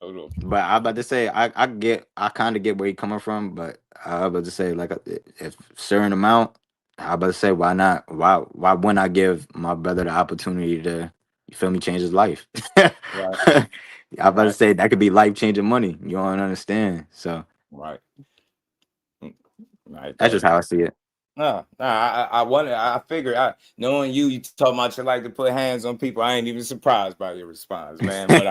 S5: Hold on.
S6: I'm about to say I kind of get where he coming from, but I'm about to say like if certain amount, I'm about to say why not? Why wouldn't I give my brother the opportunity to you feel me change his life?
S5: Right,
S6: I'm about to
S5: right,
S6: say that could be life changing money. You don't understand, so
S5: right, right.
S6: that's just how I see it.
S5: No, I wonder. I figure, knowing you talking about you like to put hands on people. I ain't even surprised by your response, man. But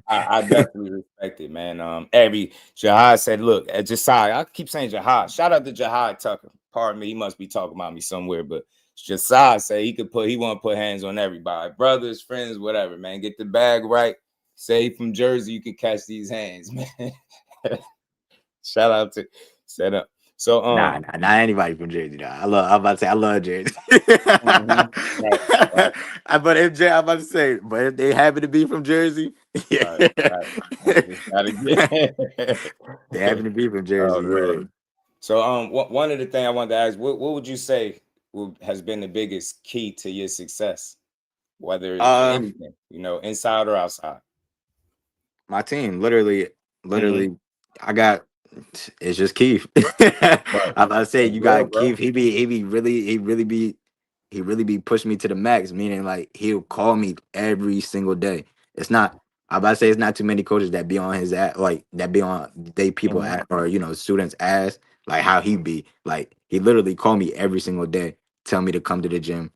S5: I definitely respect it, man. Every Jahad said, look, at Jasai, I keep saying Jahad. Shout out to Jahad Tucker. Pardon me, he must be talking about me somewhere. But Jasai said he want to put hands on everybody, brothers, friends, whatever, man. Get the bag right. Say from Jersey, you can catch these hands, man. Shout out to set up. So
S6: Not anybody from Jersey. Though. I'm about to say I love Jersey.
S5: right, right.
S6: I'm about to say, but if they happen to be from Jersey,
S5: Right,
S6: yeah.
S5: right. I just gotta get.
S6: They happen to be from
S5: Oh
S6: Jersey. Yeah.
S5: man. So one of the things I wanted to ask, what would you say has been the biggest key to your success, whether it's
S6: Uh,
S5: anything, inside or outside?
S6: my team,
S5: Hmm.
S6: literally, I got. It's just Keith.
S5: Right.
S6: I'm about to say
S5: That's
S6: you
S5: real,
S6: got
S5: bro.
S6: Keith. He really be pushing me to the max. Meaning like he'll call me every single day. It's not. I'm about to say it's not too many coaches that be on his ass like that be on they people
S5: Hmm.
S6: at or students ass like how he be like he literally call me every single day, tell me to come to the gym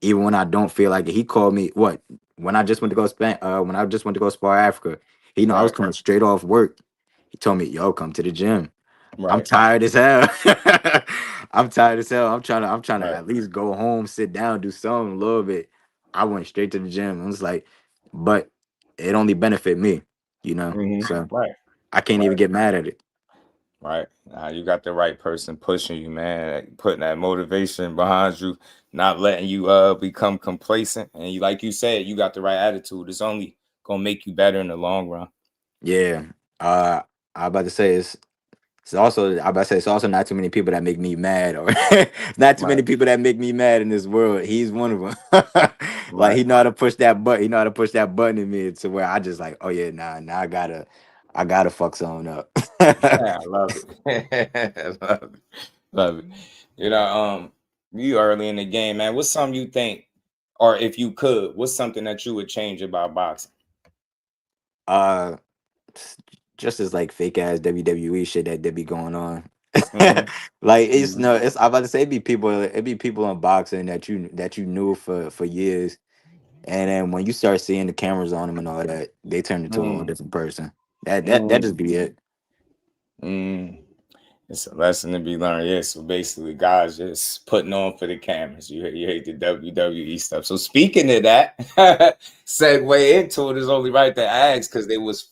S6: even when I don't feel like it. He called me what when I just went to go when I just went to go spar Africa, I was
S5: Right.
S6: coming straight off work. He told me, "Yo, come to the gym." I'm
S5: Right.
S6: tired as hell. I'm tired as hell. I'm trying to
S5: Right.
S6: at least go home, sit down, do something a little bit. I went straight to the gym. I was like, but it only benefit me, So
S5: Right.
S6: I can't even
S5: Right.
S6: get mad at it.
S5: Right. You got the right person pushing you, man, putting that motivation behind you, not letting you become complacent. And like you said, you got the right attitude. It's only gonna make you better in the long run.
S6: Yeah. I about to say it's also not too many people that make me mad, or not too
S5: Right.
S6: many people that make me mad in this world. He's one of them. Like
S5: Right.
S6: he know how to push that button. He know how to push that button in me to where I just like, oh yeah, nah, now I gotta fuck someone up.
S5: I love it. I love it. Love it. You know, you early in the game, man. What's something you think, or if you could, what's something that you would change about boxing?
S6: uh just as like fake ass WWE shit that they be going on.
S5: Hmm.
S6: Like it's
S5: Hmm.
S6: no, it's I'm about to say it be people in boxing that you knew for years, and then when you start seeing the cameras on them and all that, they turn into a whole different person. That just be it.
S5: Mm. It's a lesson to be learned. Yeah. So basically, guys just putting on for the cameras. You hate the WWE stuff. So speaking of that, segue into it is only right to ask because there was,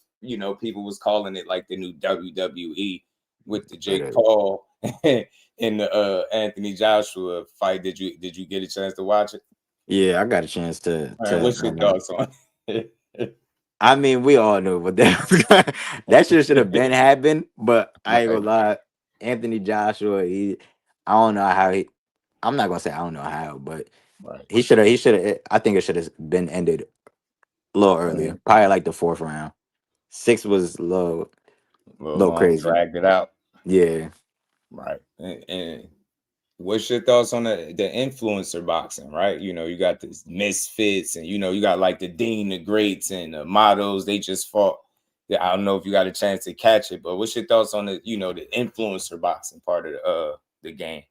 S5: people was calling it like the new WWE with the
S6: But
S5: Jake Paul and the Anthony Joshua fight. Did you get a chance to watch it?
S6: yeah, I got a chance to
S5: All right,
S6: to.
S5: what's your thoughts on it?
S6: I mean, we all know what that shit should have been happened, but I ain't
S5: Right,
S6: gonna lie. Anthony Joshua, I don't know how I'm not gonna say I don't know how, but
S5: right.
S6: he should have. I think it should have been ended a little earlier,
S5: Mm.
S6: probably like the fourth round. Six was a little,
S5: A little
S6: little
S5: long,
S6: crazy.
S5: dragged it out.
S6: Yeah.
S5: Right. And what's your thoughts on the influencer boxing, right? You got this misfits and you got like the Dean the Greats and the models, they just fought. Yeah, I don't know if you got a chance to catch it, but what's your thoughts on the influencer boxing part of the game?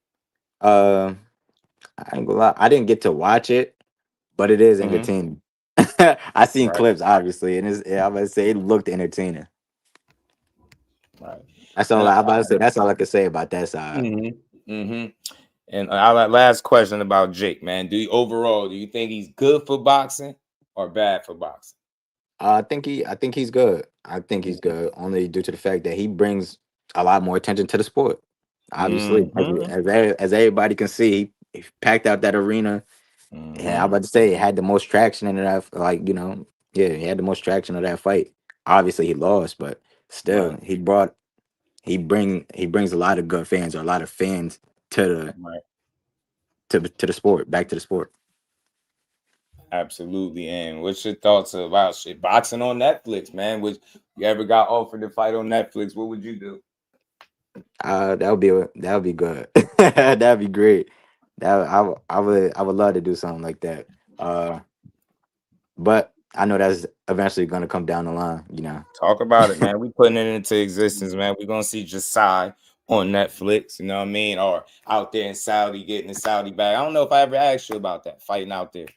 S6: Uh, I ain't gonna lie. I didn't get to watch it, but it is
S5: Hmm.
S6: entertaining. I seen
S5: Right,
S6: clips, obviously, and I'm about to say it looked entertaining.
S5: right.
S6: That's all
S5: And
S6: I'm about to say. That's all I can say about that side.
S5: hmm and our last question about Jake, man. Do you think he's good for boxing or bad for boxing?
S6: I think he's good. I think he's good only due to the fact that he brings a lot more attention to the sport. Obviously,
S5: Mm-hmm.
S6: as everybody can see, he packed out that arena. Yeah, I'm
S5: Mm-hmm.
S6: about to say it had the most traction in that. Yeah, he had the most traction of that fight. Obviously, he lost, but
S5: Right,
S6: still, he brings a lot of good fans or a lot of fans to the
S5: right.
S6: to the sport, back to the sport.
S5: Absolutely. And what's your thoughts about shit boxing on Netflix, man? Would you ever got offered to fight on Netflix? What would you do?
S6: That would be good. That'd be great. I would love to do something like that. Uh, but I know that's eventually gonna come down the line.
S5: Talk about it, man. We putting it into existence, man. We're gonna see Jasai on Netflix, you know what I mean? Or out there in Saudi getting the Saudi bag. I don't know if I ever asked you about that. Fighting out there,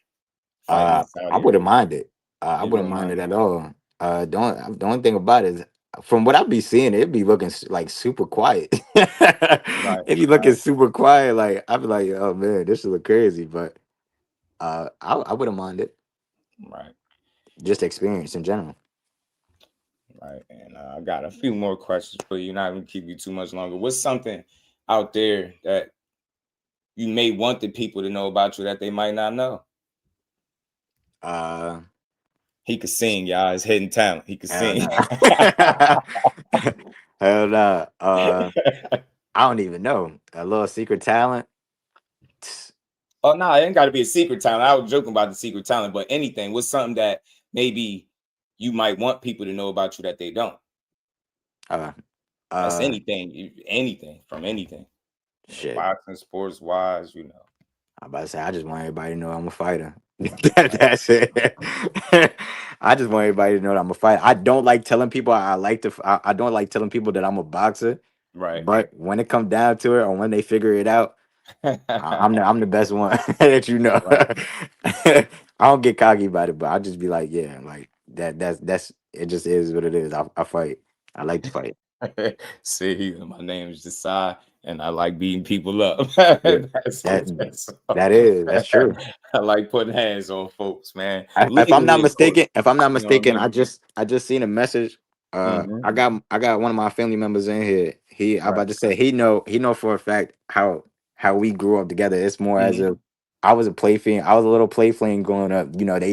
S5: fighting in
S6: I
S5: Saudi
S6: wouldn't
S5: Arabia.
S6: mind it. I
S5: You
S6: wouldn't
S5: wouldn't
S6: mind
S5: mind
S6: it at all. The only thing about it is, from what I be seeing, it be looking like super quiet.
S5: right,
S6: It be looking
S5: right,
S6: super quiet. Like I be like, oh man, this should look crazy. But I wouldn't mind it.
S5: right,
S6: Just experience in general.
S5: right. And I got a few more questions for you. Not gonna keep you too much longer. What's something out there that you may want the people to know about you that they might not know?
S6: Uh,
S5: He could sing, y'all. His hidden talent. He could
S6: Hell
S5: sing.
S6: no. Hell no. I don't even know. A little secret talent.
S5: Oh no, it ain't got to be a secret talent. I was joking about the secret talent, but anything. What's something that maybe you might want people to know about you that they don't?
S6: Uh,
S5: That's
S6: uh,
S5: anything, anything from anything.
S6: Shit.
S5: Boxing, sports wise.
S6: I'm about to say I just want everybody to know I'm a fighter.
S5: Right,
S6: That's it. I just want everybody to know that I'm a fighter. I don't like telling people I don't like telling people that I'm a boxer.
S5: right.
S6: But when it comes down to it, or when they figure it out, I'm the best one that you know.
S5: Right.
S6: I don't get cocky about it, but I just be like, yeah, like that's it. Just is what it is. I fight. I like to fight.
S5: See, my name is Jasai, and I like beating people up.
S6: Yeah,
S5: That's
S6: that
S5: it. That's all.
S6: that's true.
S5: I like putting hands on folks, man.
S6: If I'm not
S5: Legally, of course.
S6: mistaken,
S5: You know what I mean?
S6: I just seen a message.
S5: Hmm.
S6: I got one of my family members in here. I
S5: Right.
S6: about to say he know for a fact how we grew up together. It's more as
S5: Hmm.
S6: a I was a play fiend. I was a little play fiend growing up. You know,
S5: Yeah.
S6: they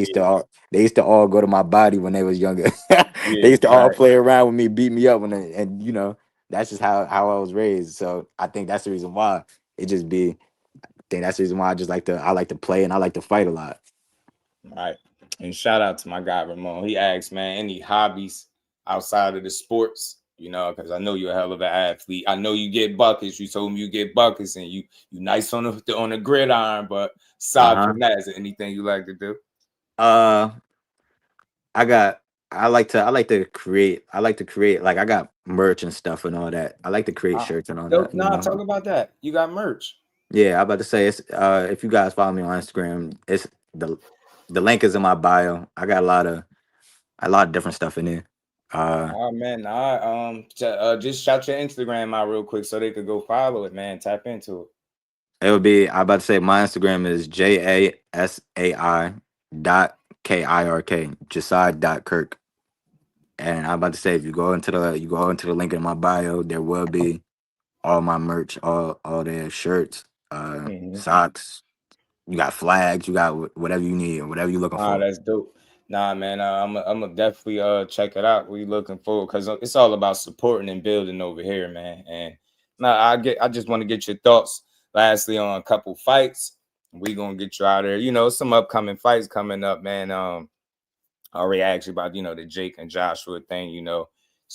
S6: used to all go to my body when they was younger. They
S5: Yeah.
S6: used to all
S5: Right.
S6: play around with me, beat me up and you know, that's just how I was raised. So I think that's the reason why it just be I think that's the reason why I like to play and I like to fight a lot.
S5: Right. And shout out to my guy Ramon. He asked, man, any hobbies outside of the sports? You know, because I know you're a hell of an athlete. I know you get buckets. You told me you get buckets, and you nice on the gridiron. But aside
S6: Uh-huh.
S5: from that, is there anything you like to do?
S6: Uh I got I like to create. I like to create like I got merch and stuff and all that. I like to create
S5: Uh,
S6: shirts and all that,
S5: Dope.
S6: you
S5: Nah,
S6: know.
S5: talk about that. You got merch.
S6: Yeah, I'm about to say it's if you guys follow me on Instagram, it's the link is in my bio. I got a lot of different stuff in there. Uh
S5: Oh man, just shout your Instagram out real quick so they could go follow it, man. Tap into it.
S6: it would be I'm about to say my Instagram is JASAI dot KIRK, Jasai dot Kirk. And I'm about to say if you go into the link in my bio, there will be all my merch, all their shirts,
S5: Mhm.
S6: socks. You got flags. You got whatever you need, whatever you're looking
S5: Ah,
S6: for.
S5: that's dope. Nah, man, I'm gonna definitely check it out. We looking forward because it's all about supporting and building over here, man. And nah, I just want to get your thoughts. Lastly, on a couple fights, we gonna get you out there. You know, some upcoming fights coming up, man. I already asked you about the Jake and Joshua thing.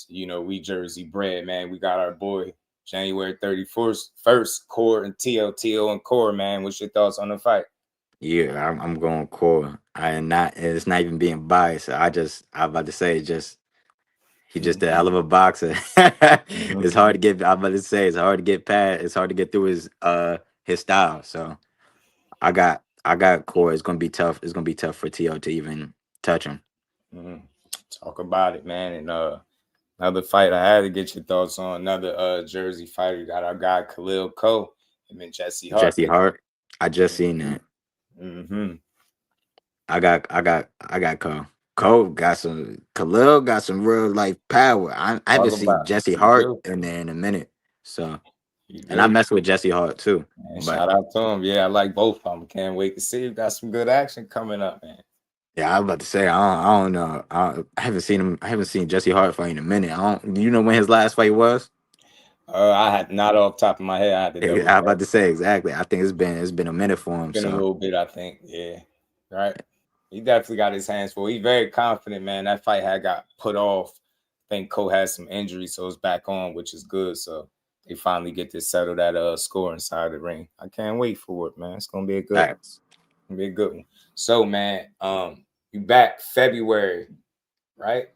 S5: We Jersey bred, man. We got our boy January 31st, first Core and TLTO and Core, man. What's your thoughts on the fight?
S6: Yeah, I'm going core. I am not. It's not even being biased. I'm about to say just he just a hell of a boxer. It's hard to get. I'm about to say it's hard to get past. It's hard to get through his style. So I got core. It's gonna be tough. It's gonna be tough for T.O. to even touch him.
S5: Mhm. Talk about it, man. And another fight I had to get your thoughts on. Another Jersey fighter. Got our guy Khalil Cole. Him and Jesse Hart.
S6: Jesse Hart. I just seen that.
S5: Mm-hmm.
S6: I got Cole. Khalil got some real life power. I haven't
S5: Talk
S6: seen
S5: about
S6: Jesse
S5: it. You
S6: Hart
S5: do.
S6: in there in a minute. So
S5: You
S6: and I
S5: do.
S6: mess with Jesse Hart too.
S5: And
S6: But
S5: shout out to him. Yeah, I like both of them. Can't wait to see. You got some good action coming up, man.
S6: yeah, I was about to say I don't know. I haven't seen him. I haven't seen Jesse Hart fight in a minute. I don't. Do you know when his last fight was?
S5: I had not off top of my head. I had to
S6: I was
S5: double check.
S6: about to say exactly. I think it's been a minute for him.
S5: Been a
S6: So
S5: little bit, I think. Yeah. Right. He definitely got his hands full. He's very confident, man. That fight had got put off. I think Cole had some injuries, so it's back on, which is good. So they finally get this settled at score inside the ring. I can't wait for it, man. It's gonna be a good one.
S6: facts.
S5: It's gonna be a good one. So, man, you back February, right?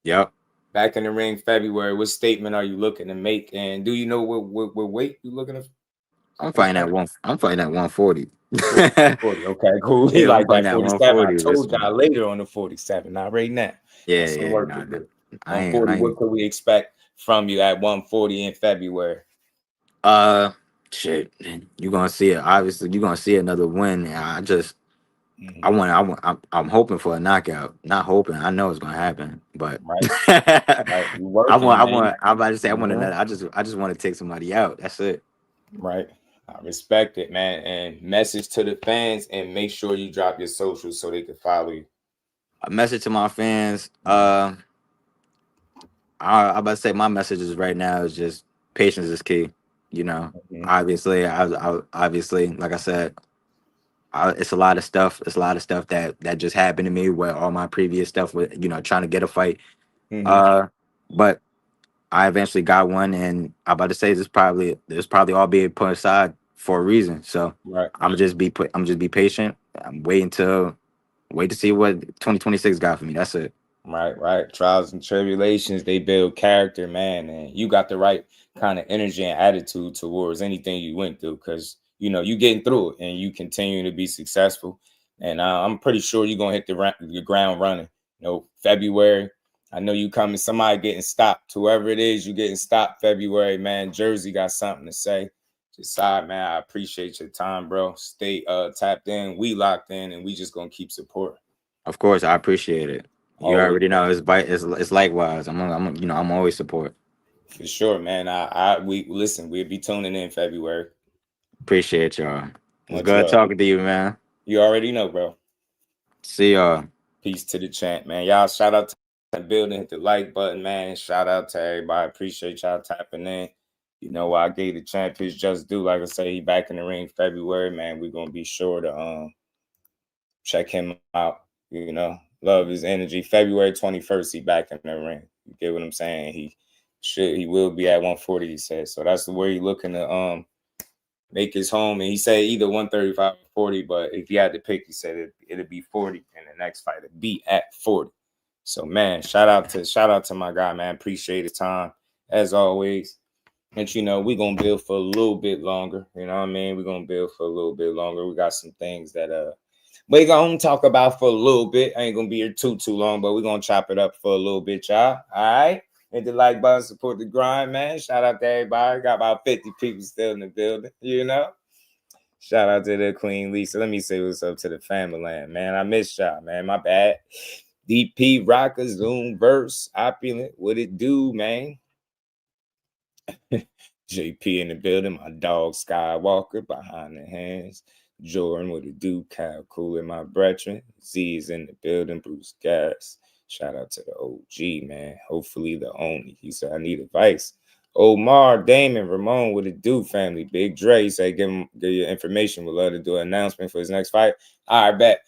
S6: Yep.
S5: Back in the ring February. What statement are you looking to make? And do you know what weight you looking to
S6: I'm
S5: for the
S6: fighting at
S5: fight?
S6: one. I'm fighting at 140.
S5: 40. Okay, cool. He
S6: Yeah, I'm
S5: like
S6: fighting
S5: that
S6: at
S5: 47. I
S6: 140 this
S5: told
S6: one.
S5: y'all later on the 47, not right now.
S6: Yeah,
S5: Got some
S6: yeah.
S5: work to
S6: No, no.
S5: do. 140,
S6: I
S5: what
S6: ain't.
S5: could we expect from you at 140 in February?
S6: Uh, shit. You gonna see it. Obviously, you gonna see another win.
S5: Mhm.
S6: I'm hoping for a knockout. Not hoping. I know it's gonna happen, but
S5: Right, right. You
S6: I
S5: working,
S6: want.
S5: man.
S6: I'm about to say I want
S5: Mhm.
S6: another. I just want to take somebody out. That's it.
S5: Right. I respect it, man. And message to the fans and make sure you drop your socials so they can follow you.
S6: A message to my fans. I'm about to say my messages right now is just patience is key. You know,
S5: Mhm.
S6: obviously, obviously, like I said, it's a lot of stuff. It's a lot of stuff that just happened to me where all my previous stuff was, trying to get a fight.
S5: Mhm.
S6: Uh, but I eventually got one, and I'm about to say this probably all being put aside for a reason. So
S5: Right.
S6: I'm just be patient. I'm wait to see what 2026 got for me. That's it.
S5: Right, right. Trials and tribulations, they build character, man. And you got the right kind of energy and attitude towards anything you went through because you getting through it and you continue to be successful. And I'm pretty sure you're going to hit the ground running. February, I know you coming. Somebody getting stopped. Whoever it is, you getting stopped February, man. Jersey got something to say. Jasai, man, I appreciate your time, bro. Stay tapped in. We locked in, and we just going to keep supporting.
S6: Of course, I appreciate it. You
S5: Always,
S6: already know it's likewise. I'm always support.
S5: for sure, man. We'll be tuning in February.
S6: Appreciate y'all. It's
S5: Much
S6: good
S5: love.
S6: talking to you, man.
S5: You already know, bro.
S6: See y'all.
S5: Peace to the chat, man. Y'all shout out to the building, hit the like button, man. Shout out to everybody. Appreciate y'all tapping in. I gave the champ his just due. Like I say, he back in the ring February, man. We're gonna be sure to check him out. Love his energy. February 21st, he back in the ring. You get what I'm saying? He will be at 140, he said. So that's the way he looking to make his home. And he said either 135 or 40, but if he had to pick, he said it'd be 40, and the next fight would be at 40. So man, shout out to my guy, man. Appreciate his time as always. And we gonna build for a little bit longer. You know what I mean? We're gonna build for a little bit longer. We got some things that we're gonna talk about for a little bit. I ain't gonna be here too long, but we're gonna chop it up for a little bit, y'all. All right. Hit the like button, support the grind, man. Shout out to everybody. Got about 50 people still in the building, Shout out to the Queen Lisa. Let me say what's up to the family land, man. I miss y'all, man. My bad. DP Rocker, Zoom Verse, Opulent. What it do, man? JP in the building. My dog Skywalker behind the hands. Jordan, what it do? Kyle Cool and my brethren. Z is in the building. Bruce Gas. Shout out to the OG, man. Hopefully the only. He said, I need advice. Omar, Damon, Ramon, what it do, family? Big Dre said, give your information. We'd love to do an announcement for his next fight. All right, bet.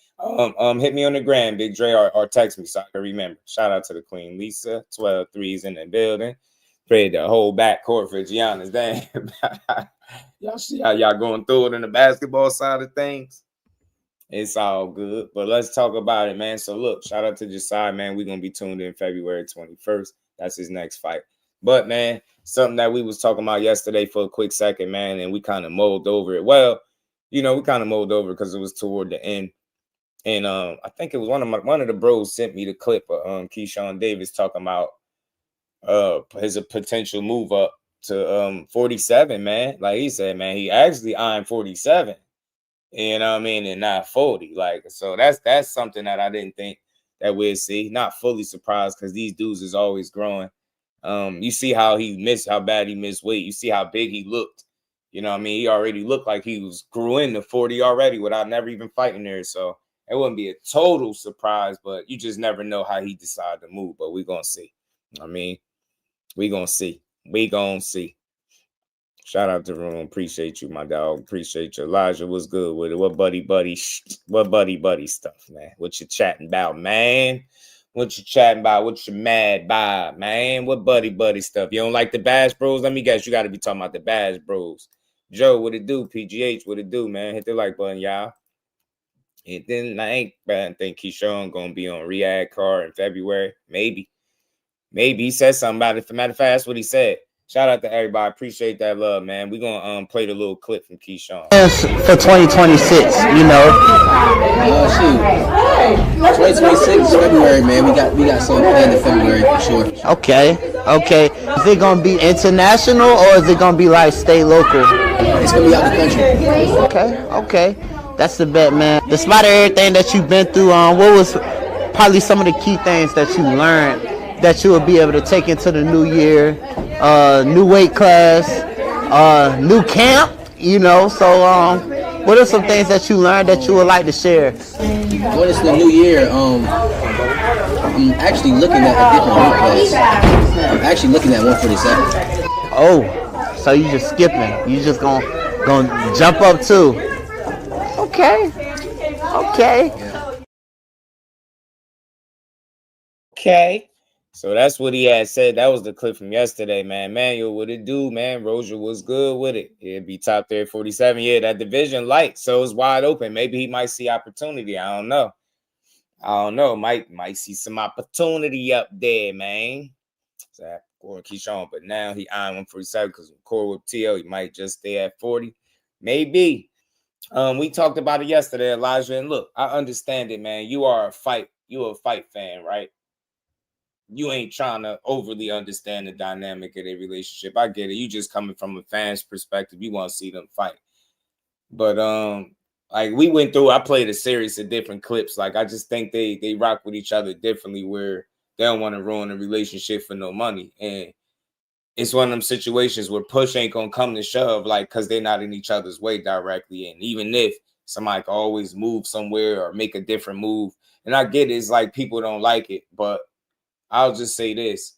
S5: Hit me on the gram, Big Dre, or text me so I can remember. Shout out to the Queen Lisa. 12 threes in the building. Prayed the whole back court for Giannis. Damn. Y'all see how y'all going through it in the basketball side of things? It's all good. But let's talk about it, man. So look, shout out to Jasai, man. We're going to be tuned in February 21st. That's his next fight. But, man, something that we was talking about yesterday for a quick second, man, and we kind of mulled over it. Well, we kind of mulled over because it was toward the end. And I think it was one of the bros sent me the clip of Keyshawn Davis talking about his potential move up to 47, man. Like he said, man, he actually eyeing 47. You know what I mean? And not 40. So that's something that I didn't think that we'd see. Not fully surprised because these dudes is always growing. You see how bad he missed weight. You see how big he looked. You know what I mean? He already looked like he grew into 40 already without never even fighting there. So it wouldn't be a total surprise, but you just never know how he decided to move. But we're going to see. I mean, we're going to see. We're going to see. Shout out to Room. Appreciate you, my dog. Appreciate you. Elijah, what's good with it? What buddy stuff, man? What you chatting about, man? What you chatting about? What you mad by, man? What buddy stuff? You don't like the Bash Bros? Let me guess. You got to be talking about the Bash Bros. Joe, what it do? PGH, what it do, man? Hit the like button, y'all. And then I ain't bad. I think Keyshawn going to be on Riyadh card in February. Maybe. He said something about it. Matter of fact, that's what he said. Shout out to everybody. Appreciate that love, man. We're going to play the little clip from Keyshawn.
S7: For 2026, you know. 2026 February, man. We got something planned in February for sure. Okay. Is it going to be international or is it going to be like state local?
S8: It's going to be out the country.
S7: Okay. That's the bet, man. Despite everything that you've been through, what was probably some of the key things that you learned that you will be able to take into the new year? New weight class, new camp, you know. So, what are some things that you learned that you would like to share?
S8: What is the new year? I'm actually looking at a different weight class. I'm actually looking at 147.
S7: Oh, so you just skipping? You just gonna jump up too? Okay.
S5: So that's what he had said. That was the clip from yesterday, man. Manuel, what it do, man? Rozier was good with it. It'd be top there at 47. Yeah, that division light, so it's wide open. Maybe he might see opportunity. I don't know. Might see some opportunity up there, man. So going Keyshawn, but now he eyeing 147 because Core with TL, he might just stay at 40. Maybe. We talked about it yesterday, Elijah. And look, I understand it, man. You are a fight fan, right? You ain't trying to overly understand the dynamic of their relationship. I get it. You just coming from a fan's perspective. You want to see them fight. But like we went through, I played a series of different clips. Like I just think they rock with each other differently, where they don't want to ruin a relationship for no money. And it's one of them situations where push ain't gonna come to shove, like, because they're not in each other's way directly. And even if somebody can always move somewhere or make a different move, and I get it, it's like people don't like it, but I'll just say this.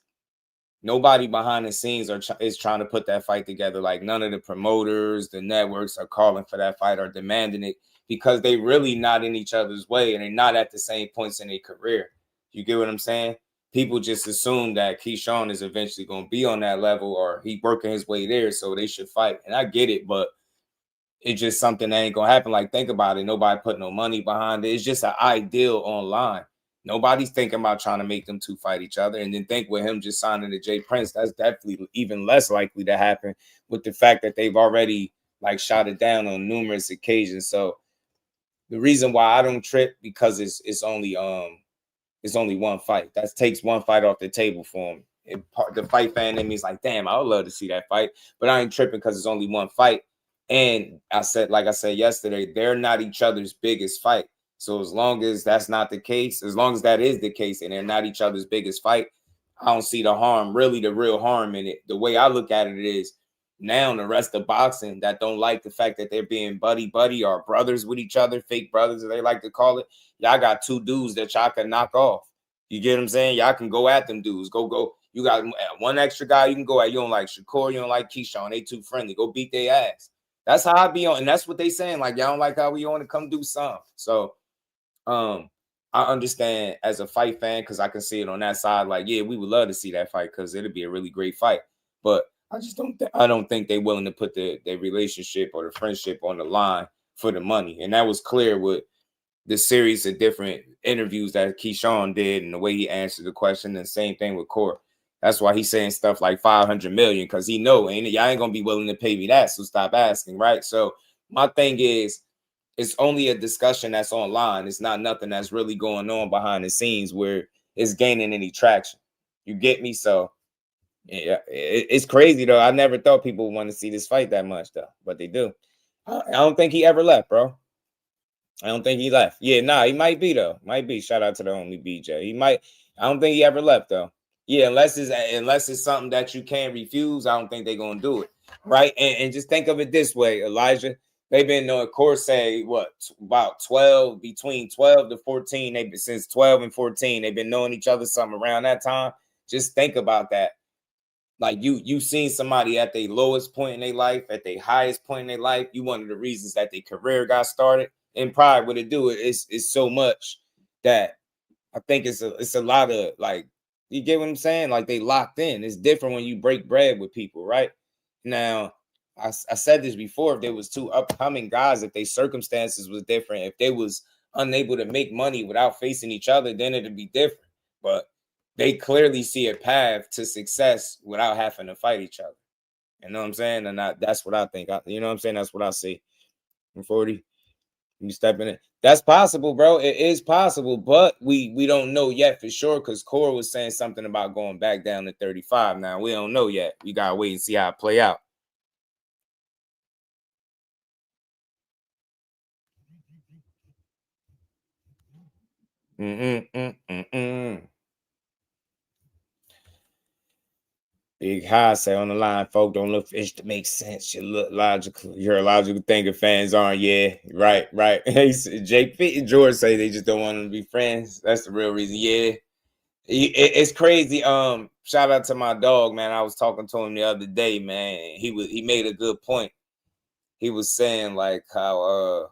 S5: Nobody behind the scenes is trying to put that fight together. Like none of the promoters, the networks are calling for that fight or demanding it, because they really not in each other's way and they're not at the same points in their career. You get what I'm saying? People just assume that Keyshawn is eventually going to be on that level or he working his way there, so they should fight. And I get it, but it's just something that ain't going to happen. Like, think about it. Nobody put no money behind it. It's just an ideal online. Nobody's thinking about trying to make them two fight each other. And then think with him just signing to Jay Prince, that's definitely even less likely to happen, with the fact that they've already like shot it down on numerous occasions. So the reason why I don't trip, because it's only one fight. That takes one fight off the table for him. The fight fan in me is like, damn, I would love to see that fight, but I ain't tripping because it's only one fight. And like I said yesterday, they're not each other's biggest fight. So as long as that's not the case, as long as that is the case and they're not each other's biggest fight, I don't see the harm, really the real harm in it. The way I look at it is, now the rest of boxing that don't like the fact that they're being buddy or brothers with each other, fake brothers as they like to call it, y'all got two dudes that y'all can knock off. You get what I'm saying? Y'all can go at them dudes. Go. You got one extra guy you can go at. You don't like Shakur, you don't like Keyshawn. They too friendly. Go beat their ass. That's how I be on, and that's what they saying. Like, y'all don't like how we want to come do something. So I understand as a fight fan, because I can see it on that side. Like, yeah, we would love to see that fight because it'll be a really great fight. But I just don't think they're willing to put their relationship or the friendship on the line for the money. And that was clear with the series of different interviews that Keyshawn did and the way he answered the question. And same thing with Core. That's why he's saying stuff like 500 million, because he know y'all ain't gonna be willing to pay me that. So stop asking, right? So my thing is, it's only a discussion that's online. It's not nothing that's really going on behind the scenes where it's gaining any traction. You get me? So yeah, it's crazy though. I never thought people would want to see this fight that much though, but they do. I don't think he ever left, bro. I don't think he left. Yeah, nah, he might be though. Might be. Shout out to the homie BJ. He might. I don't think he ever left though. Yeah, unless it's something that you can't refuse, I don't think they're gonna do it, right? And just think of it this way, Elijah. They've been on course, say about 12, between 12 to 14. They've been since 12 and 14. They've been knowing each other something around that time. Just think about that. Like you seen somebody at their lowest point in their life, at their highest point in their life. You one of the reasons that their career got started. And pride would it do it is so much that I think it's a lot of, like, you get what I'm saying? Like, they locked in. It's different when you break bread with people, right? Now, I said this before, if there was two upcoming guys, if their circumstances was different, if they was unable to make money without facing each other, then it'd be different. But they clearly see a path to success without having to fight each other. You know what I'm saying? And that's what I think. You know what I'm saying? That's what I see. I'm 40. You step in it. That's possible, bro. It is possible, but we don't know yet for sure, because Core was saying something about going back down to 35. Now, we don't know yet. We got to wait and see how it play out. Big High say on the line, folk don't look fish to make sense. You look logical. You're a logical thinker. Fans aren't. Yeah, right. Jake George say they just don't want them to be friends. That's the real reason. Yeah, it's crazy. Shout out to my dog, man. I was talking to him the other day, man. He made a good point. He was saying like how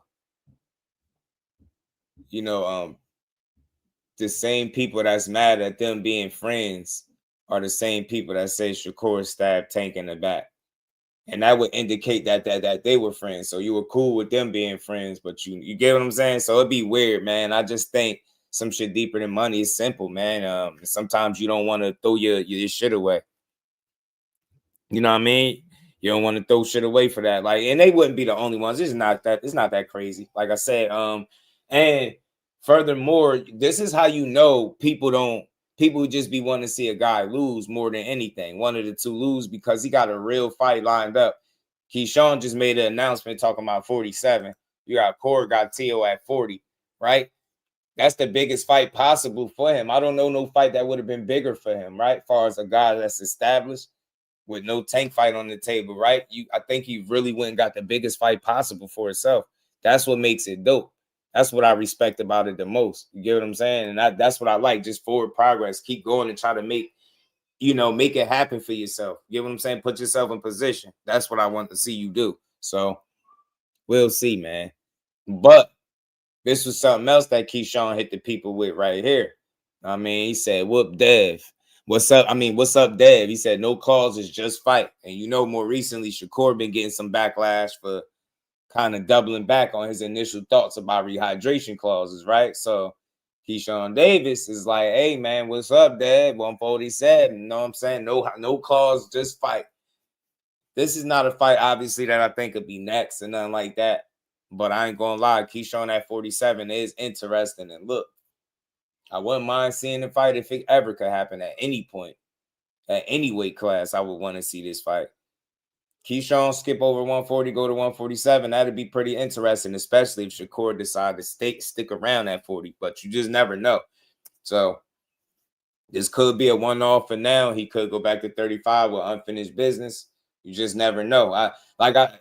S5: the same people that's mad at them being friends are the same people that say Shakur stabbed Tank in the back. And that would indicate that they were friends. So you were cool with them being friends, but you get what I'm saying? So it'd be weird, man. I just think some shit deeper than money is simple, man. Sometimes you don't want to throw your shit away. You know what I mean? You don't want to throw shit away for that. Like, and they wouldn't be the only ones. It's not that crazy. Like I said, and furthermore, this is how you know people just be wanting to see a guy lose more than anything. One of the two lose because he got a real fight lined up. Keyshawn just made an announcement talking about 47. You got Garcia at 40, right? That's the biggest fight possible for him. I don't know no fight that would have been bigger for him, right? As far as a guy that's established with no tank fight on the table, right? I think he really went and got the biggest fight possible for himself. That's what makes it dope. That's what I respect about it the most. You get what I'm saying? And that's what I like. Just forward progress. Keep going and try to make it happen for yourself. You get what I'm saying? Put yourself in position. That's what I want to see you do. So we'll see, man. But this was something else that Keyshawn hit the people with right here. I mean, he said, whoop Dev. What's up? I mean, what's up, Dev? He said, no clauses, just fight. And more recently, Shakur been getting some backlash for kind of doubling back on his initial thoughts about rehydration clauses, right? So Keyshawn Davis is like, hey, man, what's up, Dev? 147. You know what I'm saying? No clause, just fight. This is not a fight, obviously, that I think could be next and nothing like that. But I ain't gonna lie, Keyshawn at 47 is interesting. And look, I wouldn't mind seeing the fight if it ever could happen at any point. At any weight class, I would want to see this fight. Keyshawn skip over 140, go to 147. That'd be pretty interesting, especially if Shakur decide to stick around at 40. But you just never know. So this could be a one-off for now. He could go back to 35 with unfinished business. You just never know.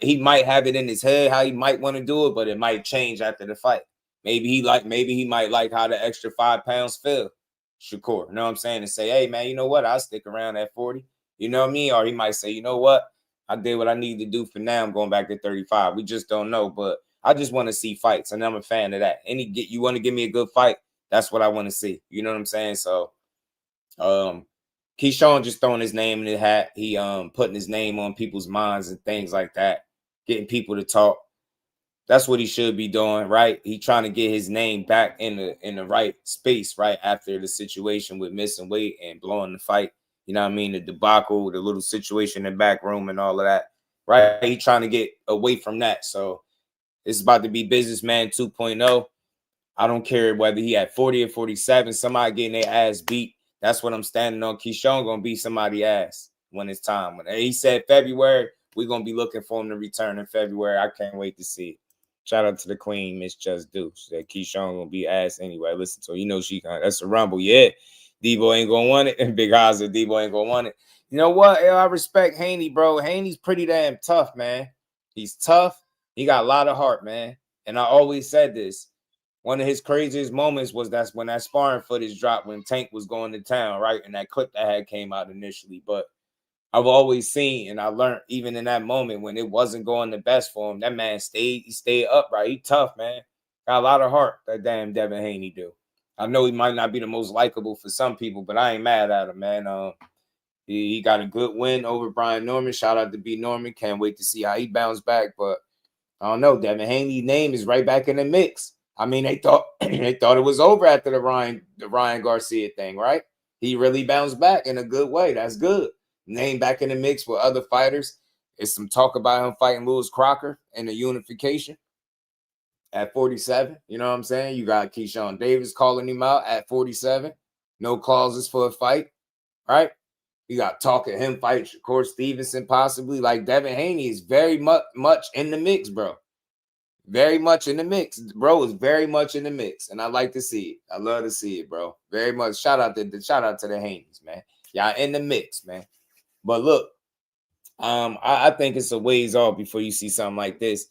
S5: He might have it in his head how he might want to do it, but it might change after the fight. Maybe he might like how the extra 5 pounds feel, Shakur. You know what I'm saying? And say, hey, man, you know what? I'll stick around at 40. You know what I mean? Or he might say, you know what? I did what I need to do for now. I'm going back to 35. We just don't know. But I just want to see fights, and I'm a fan of that. You want to give me a good fight? That's what I want to see. You know what I'm saying? So, Keyshawn just throwing his name in the hat. He putting his name on people's minds and things like that, getting people to talk. That's what he should be doing, right? He trying to get his name back in the right space, right? After the situation with missing weight and blowing the fight. You know what I mean? The debacle, the little situation in the back room and all of that, right? He trying to get away from that. So it's about to be businessman 2.0. I don't care whether he had 40 or 47, somebody getting their ass beat. That's what I'm standing on. Keyshawn going to beat somebody's ass when it's time. When he said February, we're going to be looking for him to return in February. I can't wait to see it. Shout out to the queen, Miss Just Deuce. That Keyshawn going to be ass anyway. Listen to her. She can. That's a rumble. Yeah. Debo ain't going to want it. And Big Haza, Debo ain't going to want it. You know what? I respect Haney, bro. Haney's pretty damn tough, man. He's tough. He got a lot of heart, man. And I always said this. One of his craziest moments was that's when that sparring footage dropped when Tank was going to town, right? And that clip that had came out initially. But I've always seen and I learned even in that moment when it wasn't going the best for him, that man stayed upright. He tough, man. Got a lot of heart, that damn Devin Haney do. I know he might not be the most likable for some people, but I ain't mad at him, man. He got a good win over Brian Norman. Shout out to B. Norman. Can't wait to see how he bounced back. But I don't know. Devin Haney's name is right back in the mix. I mean, they thought it was over after the Ryan Garcia thing, right? He really bounced back in a good way. That's good. Name back in the mix with other fighters. It's some talk about him fighting Lewis Crocker in the unification at 47. You know what I'm saying? You got Keyshawn Davis calling him out at 47. No clauses for a fight, right? You got talk of him fighting Shakur Stevenson possibly. Like Devin Haney is very much in the mix, bro. Very much in the mix. Bro is very much in the mix. And I like to see it. I love to see it, bro. Very much. Shout out to the Haneys, man. Y'all in the mix, man. But look, I think it's a ways off before you see something like this.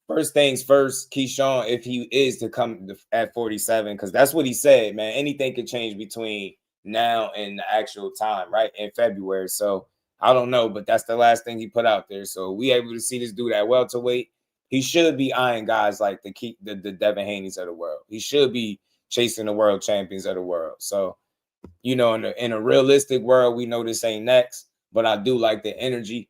S5: First things first, Keyshawn, if he is to come at 47, because that's what he said, man. Anything could change between now and the actual time, right? In February. So I don't know, but that's the last thing he put out there. So we able to see this dude at welterweight. He should be eyeing guys like the Devin Haneys of the world. He should be chasing the world champions of the world. So, in a realistic world, we know this ain't next, but I do like the energy.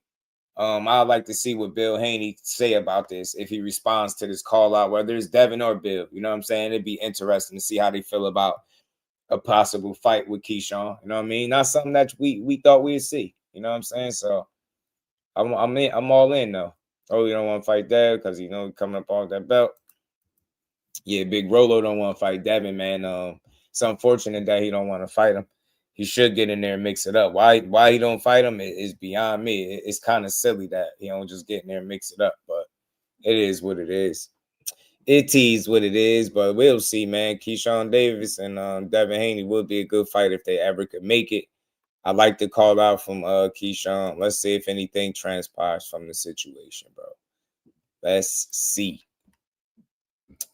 S5: I'd like to see what Bill Haney say about this if he responds to this call out, whether it's Devin or Bill. You know what I'm saying? It'd be interesting to see how they feel about a possible fight with Keyshawn. You know what I mean? Not something that we thought we'd see. You know what I'm saying? So I'm all in though. Oh, you don't want to fight Dev because coming up off that belt. Yeah, Big Rolo don't want to fight Devin, man. It's unfortunate that he don't want to fight him. He should get in there and mix it up. Why he don't fight him is beyond me. It's kind of silly that he don't just get in there and mix it up, but it is what it is. It is what it is, but we'll see, man. Keyshawn Davis and Devin Haney would be a good fight if they ever could make it. I'd like to call out from Keyshawn. Let's see if anything transpires from the situation, bro. Let's see.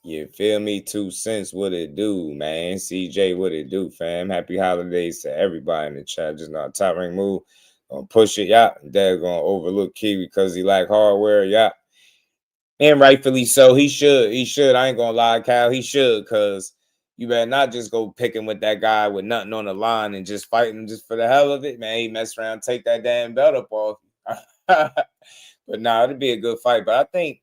S5: You feel me? 2 cents, what it do, man? CJ, what it do, fam? Happy holidays to everybody in the chat. Just not top ring move. Gonna push it, yeah. Dad gonna overlook Kiwi because he like hardware, yeah. And rightfully so. He should. I ain't gonna lie, Cal. He should, because you better not just go picking with that guy with nothing on the line and just fighting just for the hell of it, man. He mess around, take that damn belt up off. But nah, it'd be a good fight. But I think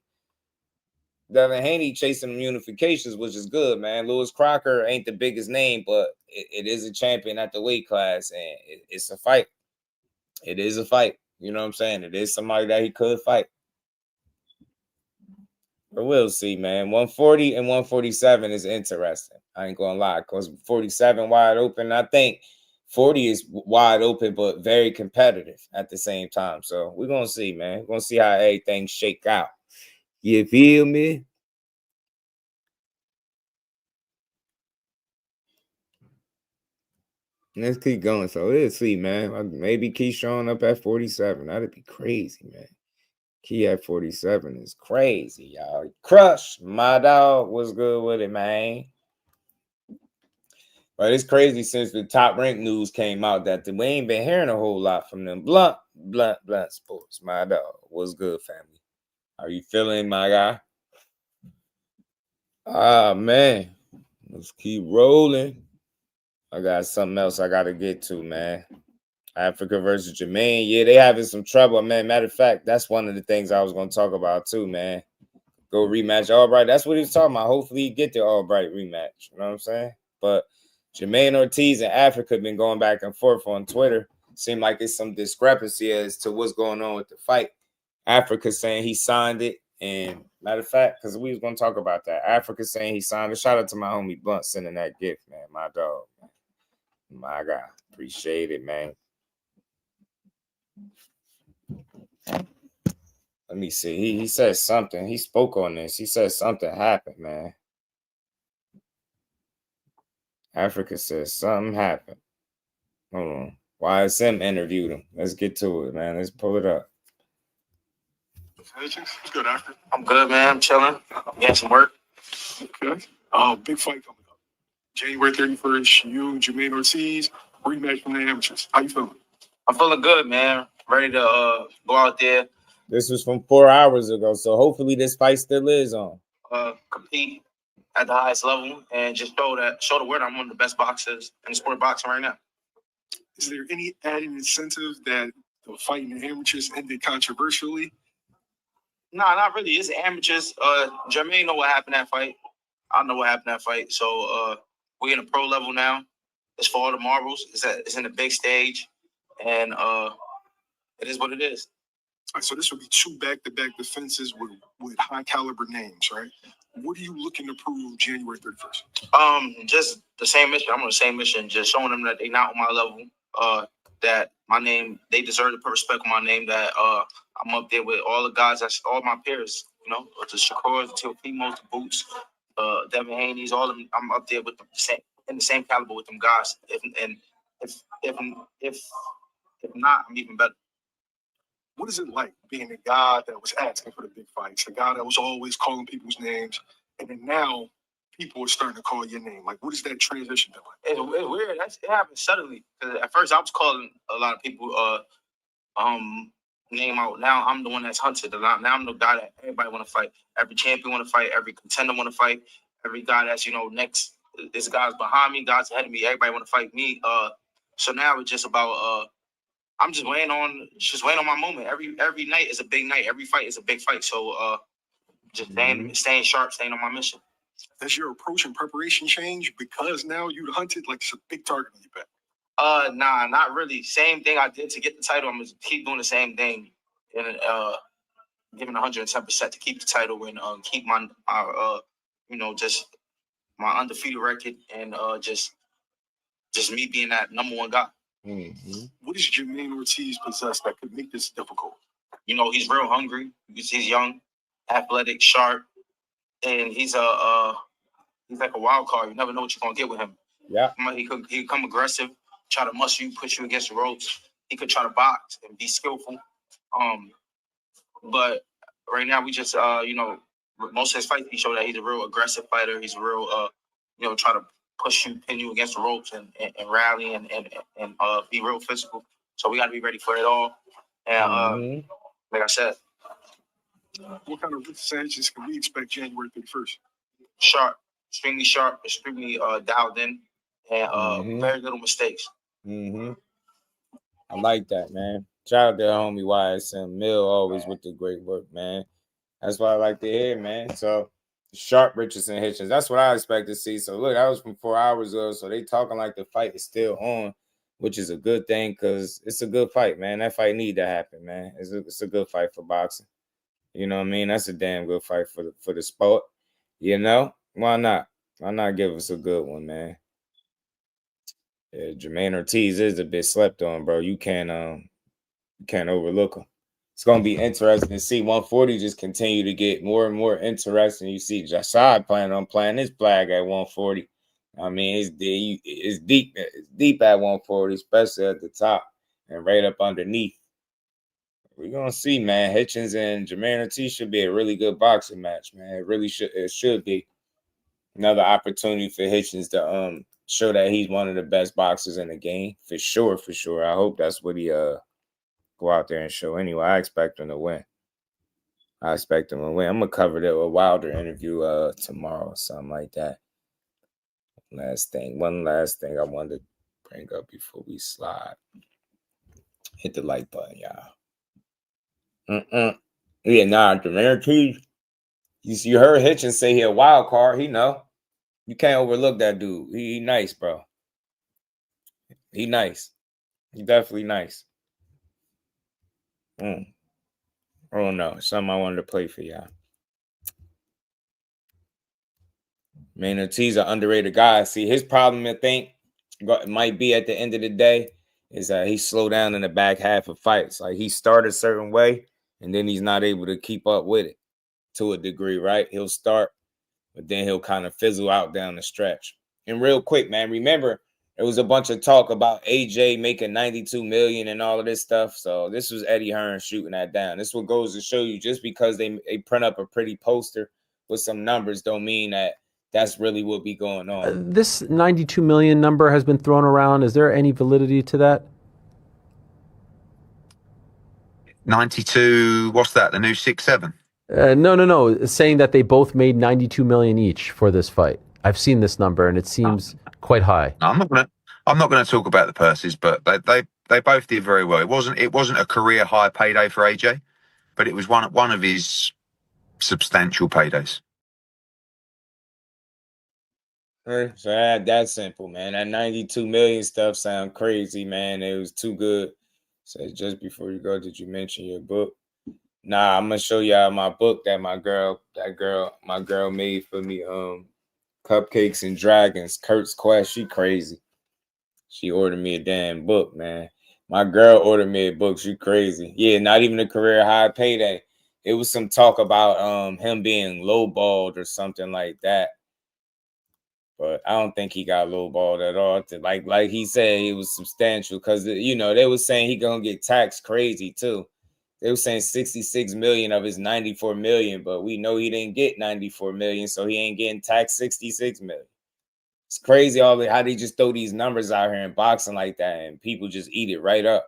S5: Devin Haney chasing unifications, which is good, man. Lewis Crocker ain't the biggest name, but it is a champion at the weight class, and it's a fight. It is a fight. You know what I'm saying? It is somebody that he could fight. But we'll see, man. 140 and 147 is interesting. I ain't gonna lie, because 47 wide open. I think 40 is wide open, but very competitive at the same time. So we're gonna see, man. We're gonna see how everything shake out. You feel me? Let's keep going. So let's see, man. Maybe Keyshawn up at 47. That'd be crazy, man. Key at 47 is crazy, y'all. Crush, my dog. What's good with it, man? But it's crazy since the Top Rank news came out that we ain't been hearing a whole lot from them. Blunt sports, my dog. What's good, family? Are you feeling, my guy? Ah, man. Let's keep rolling. I got something else I got to get to, man. Africa versus Jamaine. Yeah, they having some trouble, man. Matter of fact, that's one of the things I was going to talk about too, man. Go rematch Albright. That's what he was talking about. Hopefully he get the Albright rematch. You know what I'm saying? But Jamaine Ortiz and Africa have been going back and forth on Twitter. Seem like it's some discrepancy as to what's going on with the fight. Africa saying he signed it. And matter of fact, because we was going to talk about that. Africa saying he signed it. Shout out to my homie Blunt sending that gift, man. My dog, man. My God. Appreciate it, man. Let me see. He said something. He spoke on this. He said something happened, man. Africa says something happened. Hold on. YSM interviewed him. Let's get to it, man. Let's pull it up.
S9: Hitchins, what's good, Africa?
S10: I'm good, man. I'm chilling. I'm getting some work.
S9: Okay. Big fight coming up. January 31st, you, Jamaine Ortiz, rematch from the amateurs. How you feeling?
S10: I'm feeling good, man. Ready to go out there.
S5: This was from 4 hours ago, so hopefully this fight still is on.
S10: Compete at the highest level and just show the world I'm one of the best boxers in sport boxing right now.
S9: Is there any added incentive that the fight in the amateurs ended controversially?
S10: No, not really. It's amateurs. Jamaine know what happened that fight. I know what happened that fight. So we're in a pro level now. It's for all the marbles. It's in the big stage, and it is what it is.
S9: All right, so this will be 2 back-to-back defenses with high caliber names, right? What are you looking to prove January 31st?
S10: Just the same mission. I'm on the same mission, just showing them that they're not on my level. That my name, they deserve to put respect on my name. That I'm up there with all the guys, that's all my peers. You know, the Shakurs, the Teofimos, the Bouts, Devin Haney's, all of them. I'm up there with the same caliber with them guys. If not, I'm even better.
S9: What is it like being the guy that was asking for the big fights, the guy that was always calling people's names, and then now people are starting to call your name? Like, what is that transition been like?
S10: It's weird. It happened suddenly. Cause at first I was calling a lot of people name out. Now I'm the one that's hunted. Now I'm the guy that everybody want to fight. Every champion want to fight. Every contender want to fight. Every guy that's next. This guy's behind me. Guys ahead of me. Everybody want to fight me. So now it's just about I'm just waiting on my moment. Every night is a big night. Every fight is a big fight. So just staying sharp, staying on my mission.
S9: Does your approach and preparation change because now you're hunted? Like, it's a big target on your back.
S10: Nah, not really. Same thing I did to get the title. I'm gonna keep doing the same thing and giving 110% to keep the title and keep my just my undefeated record and just me being that number one guy.
S5: Mm-hmm.
S9: What does Jamaine Ortiz possess that could make this difficult?
S10: He's real hungry. He's young, athletic, sharp, and he's like a wild card. You never know what you're gonna get with him.
S5: Yeah.
S10: He could come aggressive, try to muscle you, push you against the ropes. He could try to box and be skillful. But right now we just most of his fights he showed that he's a real aggressive fighter. He's a real try to push you, pin you against the ropes and rally and be real physical. So we got to be ready for it all. And like I said,
S9: what kind of Richardson's can we expect January 31st?
S10: Sharp, extremely sharp, extremely dialed in, and very little mistakes.
S5: I like that, man. Shout out to homie YSM Mill, always with the great work, man. That's what I like to hear, man. So sharp Richardson Hitchins. That's what I expect to see. So look, that was from 4 hours ago. So they talking like the fight is still on, which is a good thing because it's a good fight, man. That fight need to happen, man. It's a good fight for boxing. You know what I mean? That's a damn good fight for the sport. You know? Why not? Why not give us a good one, man? Yeah, Jamaine Ortiz is a bit slept on, bro. You can't overlook him. It's gonna be interesting to see 140 just continue to get more and more interesting. You see Jasai planning on playing his flag at 140. I mean, it's deep at 140, especially at the top and right up underneath. We're gonna see, man. Hitchins and Jamaine Ortiz should be a really good boxing match, man. It really should. It should be another opportunity for Hitchins to show that he's one of the best boxers in the game for sure. For sure. I hope that's what he go out there and show. Anyway, I expect him to win. I'm gonna cover the Wilder interview tomorrow or something like that. One last thing I wanted to bring up before we slide. Hit the like button, y'all. Yeah, Jamaine Ortiz. You heard Hitchins say he a wild card. He know. You can't overlook that dude. He nice, bro. He nice. He definitely nice. I don't know. Something I wanted to play for y'all. Man, Ortiz an underrated guy. See, his problem, I think, might be at the end of the day, is that he slowed down in the back half of fights. Like, he started a certain way, and then he's not able to keep up with it to a degree, right? He'll start, but then he'll kind of fizzle out down the stretch. And real quick, man, remember, there was a bunch of talk about AJ making $92 million and all of this stuff. So this was Eddie Hearn shooting that down. This what goes to show you, just because they print up a pretty poster with some numbers don't mean that that's really what be going on.
S11: This 92 million number has been thrown around. Is there any validity to that?
S12: 92, what's that, the new 6-7?
S11: No. Saying that they both made 92 million each for this fight. I've seen this number and it seems quite high.
S12: I'm not gonna talk about the purses, but they both did very well. It wasn't a career high payday for AJ, but it was one of his substantial paydays.
S5: So that's simple, man. That 92 million stuff sound crazy, man. It was too good. So just before you go, did you mention your book? Nah, I'm gonna show y'all my book that my girl made for me. Cupcakes and Dragons. Kurt's Quest. She crazy. She ordered me a damn book, man. My girl ordered me a book. She crazy. Yeah, not even a career high payday. It was some talk about him being lowballed or something like that. But I don't think he got lowballed at all. Like he said, it was substantial because they were saying he gonna get taxed crazy too. They were saying 66 million of his 94 million, but we know he didn't get 94 million, so he ain't getting taxed 66 million. It's crazy how they just throw these numbers out here in boxing like that, and people just eat it right up.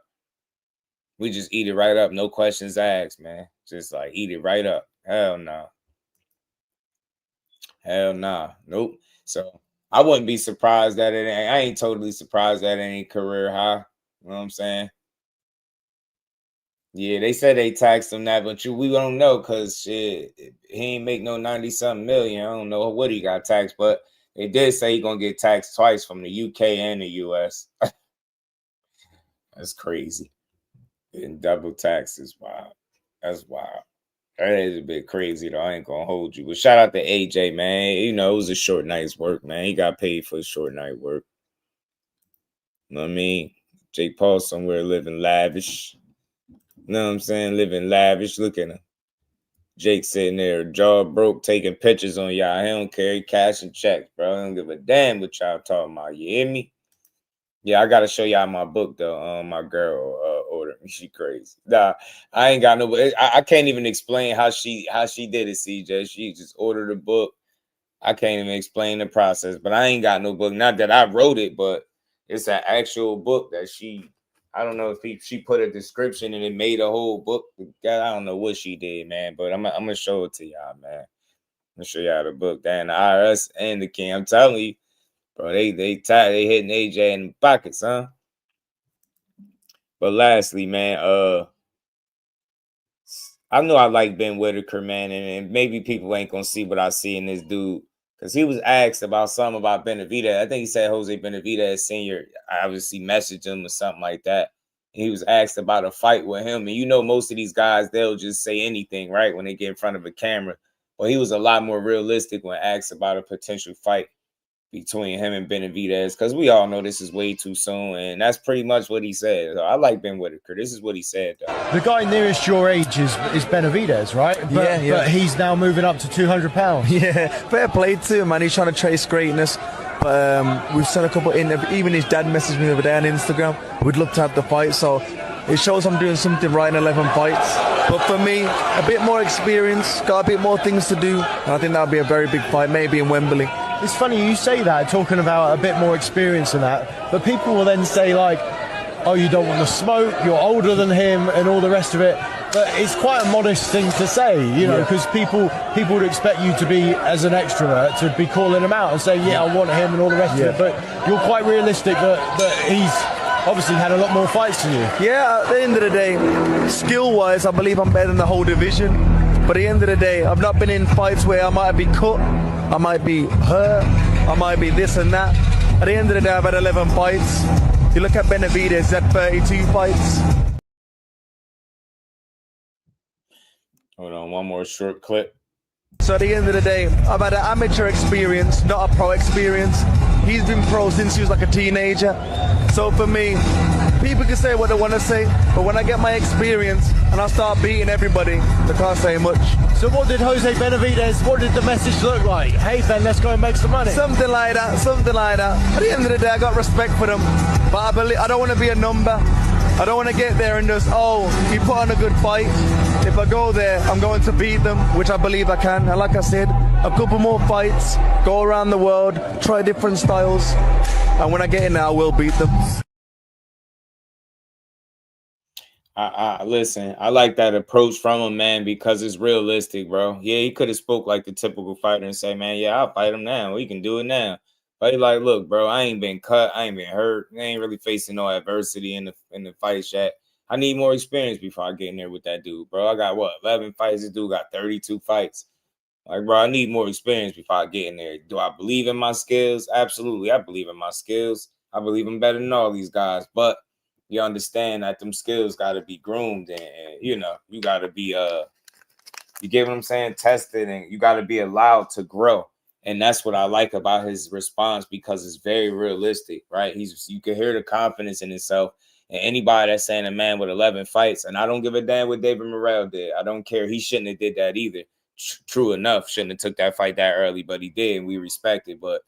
S5: We just eat it right up, no questions asked, man. Just like eat it right up. Hell no. Hell nah. Nope. So I wouldn't be surprised that it ain't. I ain't totally surprised that it ain't career high. You know what I'm saying? Yeah, they said they taxed him that, but we don't know because shit, he ain't make no 90-something million. I don't know what he got taxed, but they did say he gonna get taxed twice from the UK and the US. That's crazy. Getting double taxes. Wow. That's wild. That is a bit crazy, though. I ain't gonna hold you. But shout out to AJ, man. You know, it was a short night's work, man. He got paid for a short night work. You know what I mean? Jake Paul somewhere living lavish. You know what I'm saying? Living lavish. Look at him. Jake sitting there, jaw broke, taking pictures on y'all. He don't carry cash and checks, bro. I don't give a damn what y'all talking about. You hear me? Yeah, I gotta show y'all my book though. My girl ordered me. She crazy. Nah, I ain't got no. I can't even explain how she did it. CJ, she just ordered a book. I can't even explain the process, but I ain't got no book. Not that I wrote it, but it's an actual book that she. I don't know if she put a description and it made a whole book. God, I don't know what she did, man. But I'm gonna show it to y'all, man. I'm gonna show y'all the book. Then the IRS and the king. I'm telling you. Bro, they hitting AJ in the pockets, huh? But lastly, man, I know I like Ben Whitaker, man, and maybe people ain't gonna see what I see in this dude. Because he was asked about something about Benavidez. I think he said Jose Benavidez Sr. obviously messaged him or something like that. And he was asked about a fight with him. And you know most of these guys, they'll just say anything, right, when they get in front of a camera. But he was a lot more realistic when asked about a potential fight between him and Benavidez, because we all know this is way too soon, and that's pretty much what he said. So I like Ben Whitaker. This is what he said, though.
S13: The guy nearest your age is Benavidez, right? But he's now moving up to 200 pounds.
S14: Yeah, fair play to him, man. He's trying to chase greatness. But we've sent a couple in. Even his dad messaged me the other day on Instagram. We'd love to have the fight, so it shows I'm doing something right in 11 fights. But for me, a bit more experience, got a bit more things to do, and I think that'll be a very big fight, maybe in Wembley.
S13: It's funny you say that, talking about a bit more experience and that, but people will then say like, oh, you don't want the smoke, you're older than him and all the rest of it. But it's quite a modest thing to say, you know, because people would expect you to be, as an extrovert, to be calling him out and saying, yeah, I want him and all the rest of it. But you're quite realistic that he's obviously had a lot more fights than you.
S14: Yeah, at the end of the day, skill-wise, I believe I'm better than the whole division. But at the end of the day, I've not been in fights where I might be cut, I might be hurt, I might be this and that. At the end of the day, I've had 11 fights. You look at Benavidez, he's had 32 fights.
S5: Hold on, one more short clip.
S14: So at the end of the day, I've had an amateur experience, not a pro experience. He's been pro since he was like a teenager. So for me, people can say what they want to say, but when I get my experience and I start beating everybody, they can't say much.
S13: So what did Jose Benavidez, what did the message look like? Hey Ben, let's go and make some money.
S14: Something like that, something like that. At the end of the day, I got respect for them, but I don't want to be a number. I don't want to get there and just, oh, he put on a good fight. If I go there, I'm going to beat them, which I believe I can. And like I said, a couple more fights, go around the world, try different styles, and when I get in there, I will beat them.
S5: Listen, I like that approach from him, man, because it's realistic, bro. Yeah, he could have spoke like the typical fighter and say, man, yeah, I'll fight him now. We can do it now. But he like, look, bro, I ain't been cut. I ain't been hurt. I ain't really facing no adversity in the fight yet. I need more experience before I get in there with that dude, bro. I got, 11 fights? This dude got 32 fights. Like, bro, I need more experience before I get in there. Do I believe in my skills? Absolutely. I believe in my skills. I believe I'm better than all these guys. But you understand that them skills got to be groomed and, you know, you got to be, you get what I'm saying, tested, and you got to be allowed to grow. And that's what I like about his response, because it's very realistic, right? You can hear the confidence in himself. And anybody that's saying a man with 11 fights, and I don't give a damn what David Morrell did. I don't care. He shouldn't have did that either. True enough, shouldn't have took that fight that early, but he did, and we respect it. But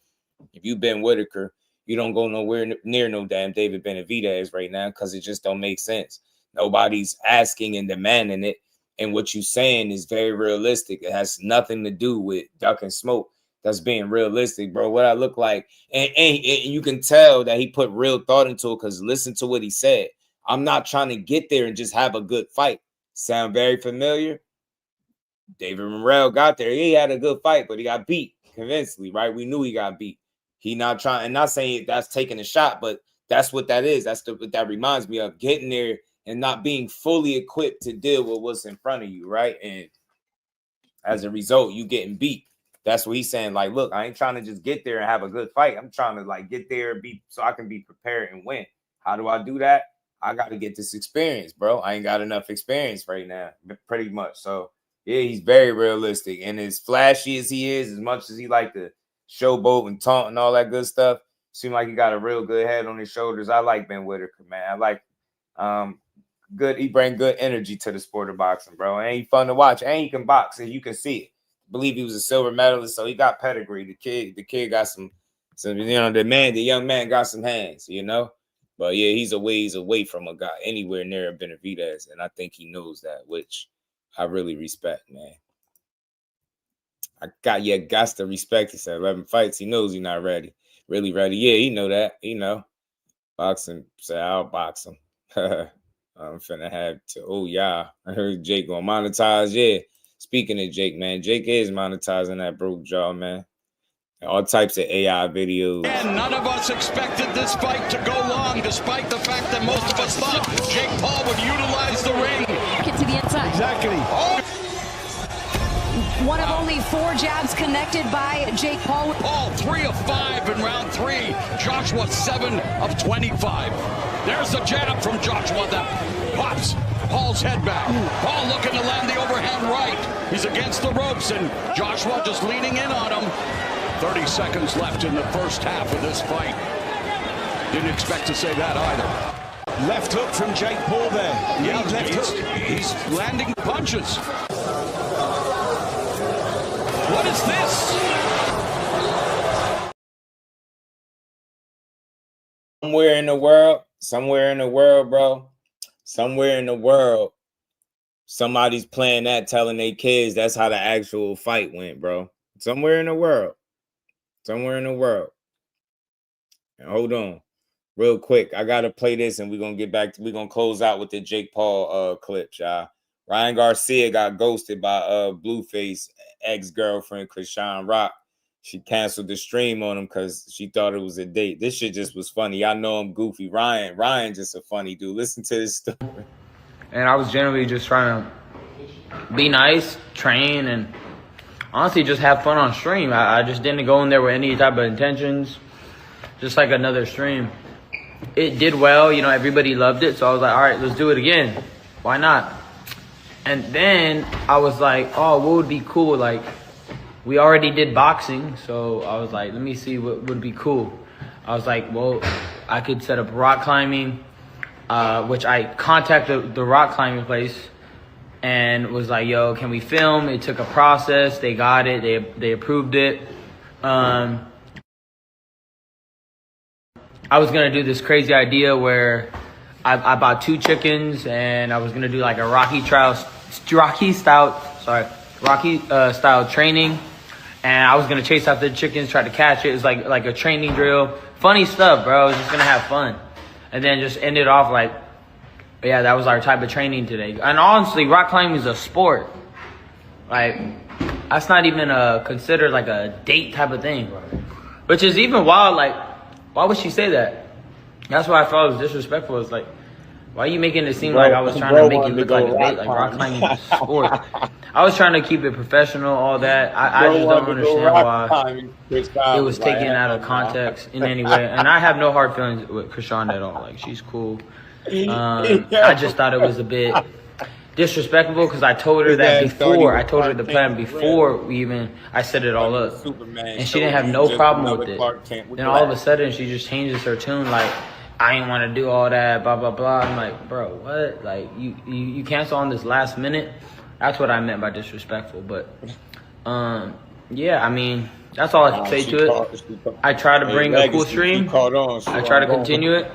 S5: if you've been Whitaker, you don't go nowhere near no damn David Benavidez right now, because it just don't make sense. Nobody's asking and demanding it. And what you're saying is very realistic. It has nothing to do with duck and smoke. That's being realistic, bro. What I look like. And you can tell that he put real thought into it, because listen to what he said. I'm not trying to get there and just have a good fight. Sound very familiar? David Morrell got there. He had a good fight, but he got beat convincingly, right? We knew he got beat. He not trying, and not saying that's taking a shot, but that's what that is. That's what that reminds me of, getting there and not being fully equipped to deal with what's in front of you, right? And as a result, you getting beat. That's what he's saying. Like, look, I ain't trying to just get there and have a good fight. I'm trying to like get there and be so I can be prepared and win. How do I do that? I got to get this experience, bro. I ain't got enough experience right now, pretty much. So, yeah, he's very realistic. And as flashy as he is, as much as he like to showboat and taunt and all that good stuff, seems like he got a real good head on his shoulders. I like Ben Whitaker, man. I like good. He bring good energy to the sport of boxing, bro. And he fun to watch. And he can box, and you can see it. I believe he was a silver medalist, so he got pedigree. The kid got some the young man got some hands, But yeah, he's a ways away from a guy anywhere near a Benavidez, and I think he knows that, which I really respect, man. Got to respect. He said 11 fights. He knows he's not ready. Really ready. Yeah, he know that. Boxing. Say I'll box him. I'm finna have to. Oh yeah, I heard Jake gonna monetize. Yeah. Speaking of Jake, man, Jake is monetizing that broke jaw, man. All types of AI videos.
S1: And none of us expected this fight to go long, despite the fact that most of us thought Jake Paul would utilize the ring.
S15: Get to the inside.
S1: Exactly. Oh.
S15: One of only 4 jabs connected by Jake Paul.
S1: Paul 3 of 5 in round 3. Joshua 7 of 25. There's the jab from Joshua that pops Paul's head back. Paul looking to land the overhand right. He's against the ropes, and Joshua just leaning in on him. 30 seconds left in the first half of this fight. Didn't expect to say that either.
S16: Left hook from Jake Paul there.
S1: Yeah, left hook. He's landing punches. What is this?
S5: Somewhere in the world, bro. Somewhere in the world, somebody's playing that, telling their kids that's how the actual fight went, bro. Somewhere in the world. And hold on real quick. I got to play this and we're going to close out with the Jake Paul clip, y'all. Ryan Garcia got ghosted by Blueface ex-girlfriend Chrisean Rock. She canceled the stream on him because she thought it was a date. This shit just was funny. Y'all know I'm goofy. Ryan just a funny dude. Listen to this story.
S17: And I was generally just trying to be nice, train, and honestly just have fun on stream. I just didn't go in there with any type of intentions, just like another stream. It did well, everybody loved it, so I was like, all right, let's do it again. Why not? And then I was like, oh, what would be cool? Like, we already did boxing, so I was like, let me see what would be cool. I was like, well, I could set up rock climbing, which I contacted the rock climbing place and was like, yo, can we film? It took a process. They got it. They approved it. I was going to do this crazy idea where I bought 2 chickens and I was going to do like a Rocky style training. And I was going to chase after the chickens, try to catch it. It was like a training drill. Funny stuff, bro. I was just going to have fun. And then just ended off like, yeah, that was our type of training today. And honestly, rock climbing is a sport. Like, that's not even considered like a date type of thing. Which is even wild. Like, why would she say that? That's why I thought it was disrespectful. It's like, why are you making it seem like I was trying to make it look like a date? Like, rock climbing is a sport. I was trying to keep it professional, all that. I just don't understand why it was taken out of context in any way. And I have no hard feelings with Chrisean at all. Like, she's cool. I just thought it was a bit disrespectful because I told her that before. I told her the plan before I set it all up. And she didn't have no problem with it. Then all of a sudden, she just changes her tune like, I ain't want to do all that, blah, blah, blah. I'm like, bro, what? Like, you cancel on this last minute? That's what I meant by disrespectful. But, yeah, I mean, that's all I can say to it. I try to bring a cool stream. I try to continue it.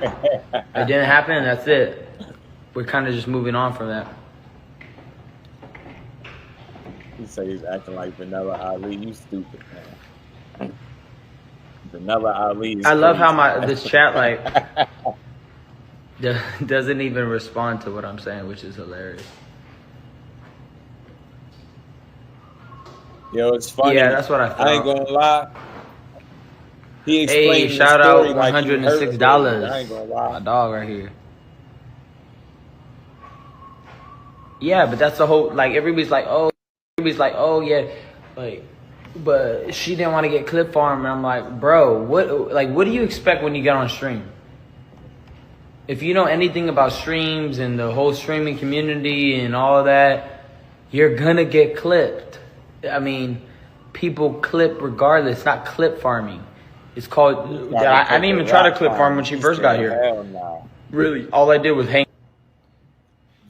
S17: It didn't happen, and that's it. We're kind of just moving on from that.
S5: He said he's acting like Vanilla Ali. You stupid, man. Vanilla Ali is
S17: I love how this chat, like, doesn't even respond to what I'm saying, which is hilarious.
S5: Yo, it's funny.
S17: Yeah, that's what I thought.
S5: I ain't gonna lie. He explained
S17: hey, shout out $106.
S5: I ain't gonna lie.
S17: My dog right here. Yeah, but that's the whole, like, everybody's like, oh, yeah, like, but she didn't want to get clip farm, and I'm like, bro, what do you expect when you get on stream? if you know anything about streams and the whole streaming community and all of that, you're gonna get clipped. I mean, people clip regardless. It's not clip farming. It's called. I didn't even try to clip farm when she first got here.
S5: Hell no.
S17: Really, all I did was hang.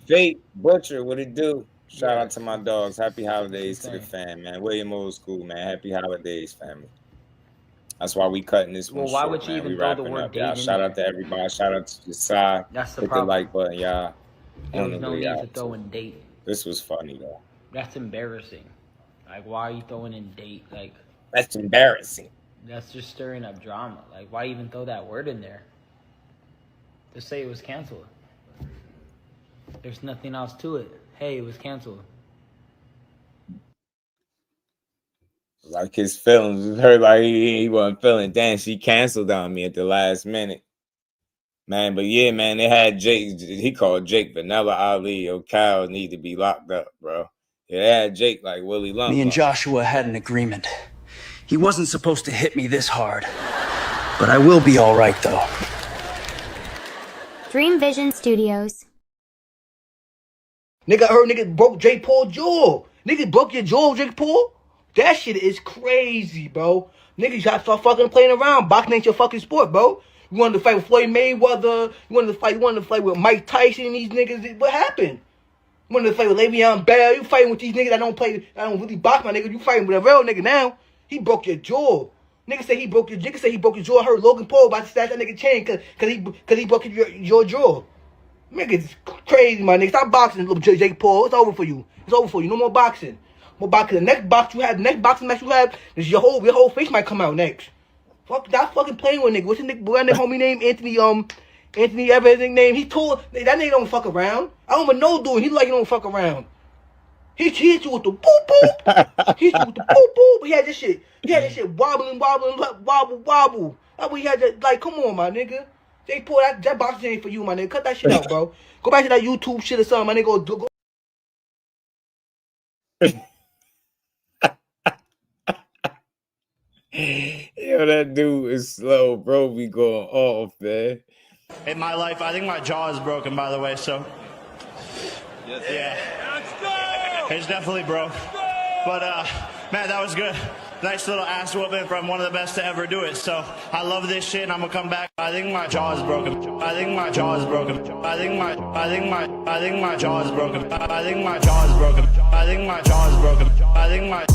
S5: Jake Butcher, what it do? Shout out to my dogs. Happy holidays to the fam, man. William Old School, man. Happy holidays, family. That's why we cutting this one.
S17: Well, why
S5: short,
S17: would you
S5: man.
S17: even
S5: we
S17: throw the
S5: wrapping
S17: word
S5: up, y'all.
S17: date in
S5: Shout
S17: there?
S5: out to everybody. Shout out to Jasai.
S17: That's the
S5: Hit
S17: problem.
S5: the like button, y'all.
S17: There
S5: On
S17: was
S5: the
S17: no
S5: way
S17: need to
S5: out,
S17: throw
S5: too.
S17: in date.
S5: This was funny though.
S17: That's embarrassing. Like, why are you throwing in date? Like,
S5: That's embarrassing.
S17: that's just stirring up drama. Like, why even throw that word in there? Just say it was canceled. There's nothing else to it. Hey, it was canceled.
S5: Like his feelings. We heard like he wasn't feeling. Damn, she canceled on me at the last minute. Man, but yeah, man, they had Jake. He called Jake Vanilla Ali. Yo, Kyle need to be locked up, bro. Yeah, they had Jake like Willie Lump.
S16: Me and Joshua had an agreement. He wasn't supposed to hit me this hard. But I will be all right, though.
S18: Dream Vision Studios.
S19: Nigga, I heard nigga broke Jake Paul's jaw. Nigga broke your jaw, Jake Paul? That shit is crazy, bro. Niggas gotta start fucking playing around. Boxing ain't your fucking sport, bro. You wanted to fight with Floyd Mayweather. You wanted to fight with Mike Tyson and these niggas. What happened? You wanted to fight with Le'Veon Bell. You fighting with these niggas that don't really box, my nigga. You fighting with a real nigga now. He broke your jaw. Nigga said he broke your jaw. I heard Logan Paul about to snatch that nigga chain cause he broke your jaw. Niggas crazy, my nigga. Stop boxing, little Jake Paul. It's over for you. It's over for you. No more boxing. More boxing. The next boxing match you have, is your whole face might come out next. Fuck, stop fucking playing with nigga. What's his nigga? Boy, that homie name Anthony everything name. He told that nigga don't fuck around. I don't even know dude. He like he don't fuck around. He hit you with the boop boop. He hit you with the boop boop. He had this shit wobbling, wobble. That's what he had to, like, come on, my nigga. Jake Paul, that boxing ain't for you, my nigga. Cut that shit out, bro. Go back to that YouTube shit or something, my nigga. Go.
S5: Yo, that dude is slow, bro. Be going off, man.
S20: In my life, I think my jaw is broken, by the way, so. Yeah. Let's go! It's definitely broke. But, man, that was good. Nice little ass whooping from one of the best to ever do it. So, I love this shit, and I'm gonna come back. I think my jaw is broken. I think my jaw is broken. I think my jaw is broken. I think my jaw is broken. I think my jaw is broken. I think my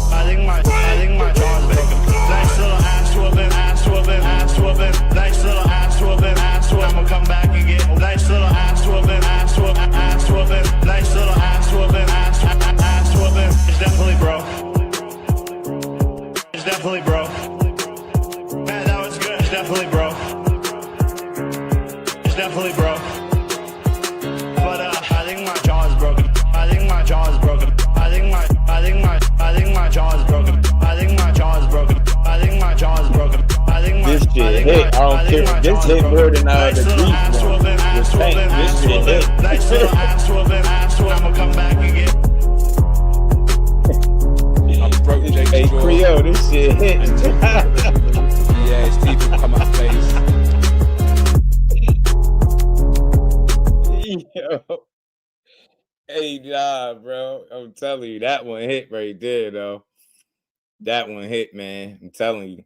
S20: jaw is broken. Nice little ass whooping. Nice little ass whooping. I'm gonna come back and get nice little ass whooping. Nice little ass whooping. It's definitely broke. It's definitely broke. Man, that was good. It's definitely broke. It's definitely broke. But I think my jaw is broken. I think my jaw is broken. I think my jaw is broken. I think my jaw is broken. I think my jaw is broken.
S5: This shit hit. I don't care. This hit more than the Greek one. This shit hit.
S20: Nice little ass whooping. I'm gonna come back and get.
S5: Hey, Creole, this shit hit.
S21: Yeah, his teeth will come out face.
S5: Yo. Hey, nah, bro. I'm telling you, that one hit right there, though. That one hit, man. I'm telling you.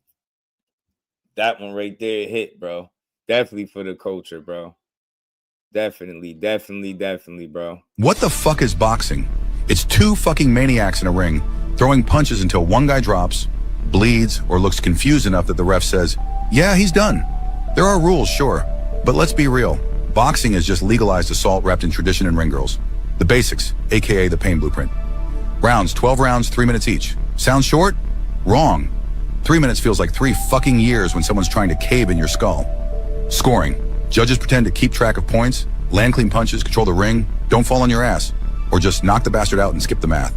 S5: That one right there hit, bro. Definitely for the culture, bro. Definitely, bro.
S22: What the fuck is boxing? It's two fucking maniacs in a ring, throwing punches until one guy drops, bleeds, or looks confused enough that the ref says, yeah, he's done. There are rules, sure, but let's be real. Boxing is just legalized assault wrapped in tradition and ring girls. The basics, aka the pain blueprint. Rounds, 12 rounds, 3 minutes each. Sounds short? Wrong. 3 minutes feels like 3 fucking years when someone's trying to cave in your skull. Scoring. Judges pretend to keep track of points, land clean punches, control the ring, don't fall on your ass, or just knock the bastard out and skip the math.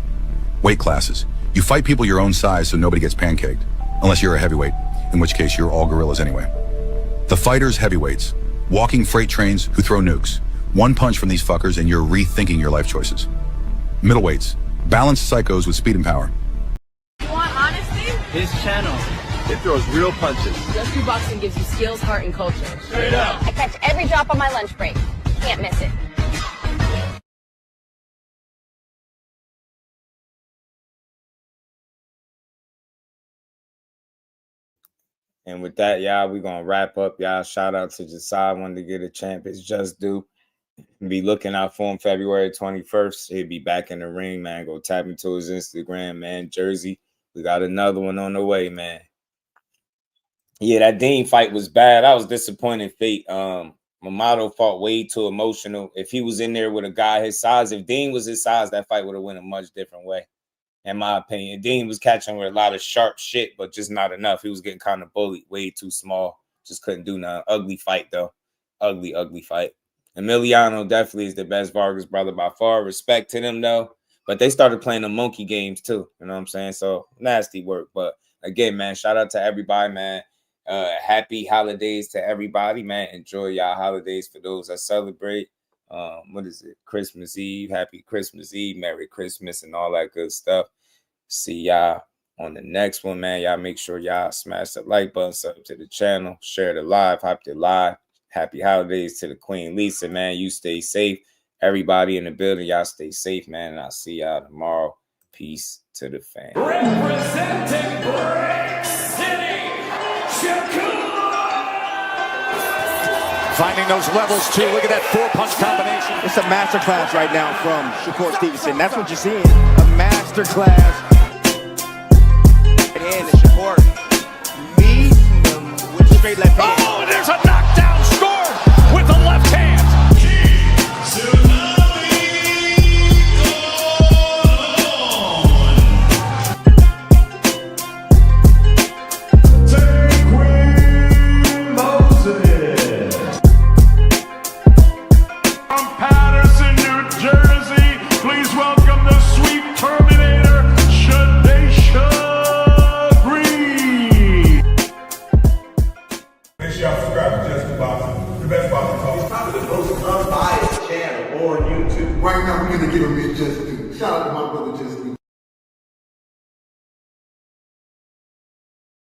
S22: Weight classes. You fight people your own size so nobody gets pancaked. Unless you're a heavyweight, in which case you're all gorillas anyway. The fighters, heavyweights. Walking freight trains who throw nukes. One punch from these fuckers and you're rethinking your life choices. Middleweights. Balanced psychos with speed and power.
S20: You want honesty? His channel.
S2: It throws real punches.
S18: Just Do Boxing gives you skills, heart, and culture.
S2: Straight up.
S18: I catch every drop on my lunch break. Can't miss it.
S5: And with that, y'all, we're going to wrap up, y'all. Shout out to Jasai. Wanted to get a champ. It's Just Do. Be looking out for him February 21st. He'll be back in the ring, man. Go tap into his Instagram, man. Jersey. We got another one on the way, man. Yeah, that Dean fight was bad. I was disappointed. Fate. Mamato fought way too emotional. If he was in there with a guy his size, if Dean was his size, that fight would have went a much different way, in my opinion. Dean was catching with a lot of sharp shit, but just not enough. He was getting kind of bullied, way too small. Just couldn't do nothing. Ugly fight, though. Ugly, ugly fight. Emiliano definitely is the best Vargas brother by far. Respect to them, though. But they started playing the monkey games, too. You know what I'm saying? So, nasty work. But, again, man, shout out to everybody, man. Happy holidays to everybody, man. Enjoy y'all holidays for those that celebrate. What is it? Christmas Eve. Happy Christmas Eve. Merry Christmas and all that good stuff. See y'all on the next one, man. Y'all make sure y'all smash the like button, sub to the channel, share the live, hop the live. Happy holidays to the Queen Lisa, man. You stay safe. Everybody in the building, y'all stay safe, man. And I'll see y'all tomorrow. Peace to the fam.
S23: Representing Brick City,
S24: Finding those levels, too. Look at that four-punch combination.
S25: It's a masterclass right now from Shakur Stevenson. That's what you're seeing. A masterclass. And Shakur meeting them with a straight left hand.
S24: Oh, and there's a knockdown scored with the left hand.
S3: Right now, we're going to give him his Just Do. Shout out to my brother Just Do.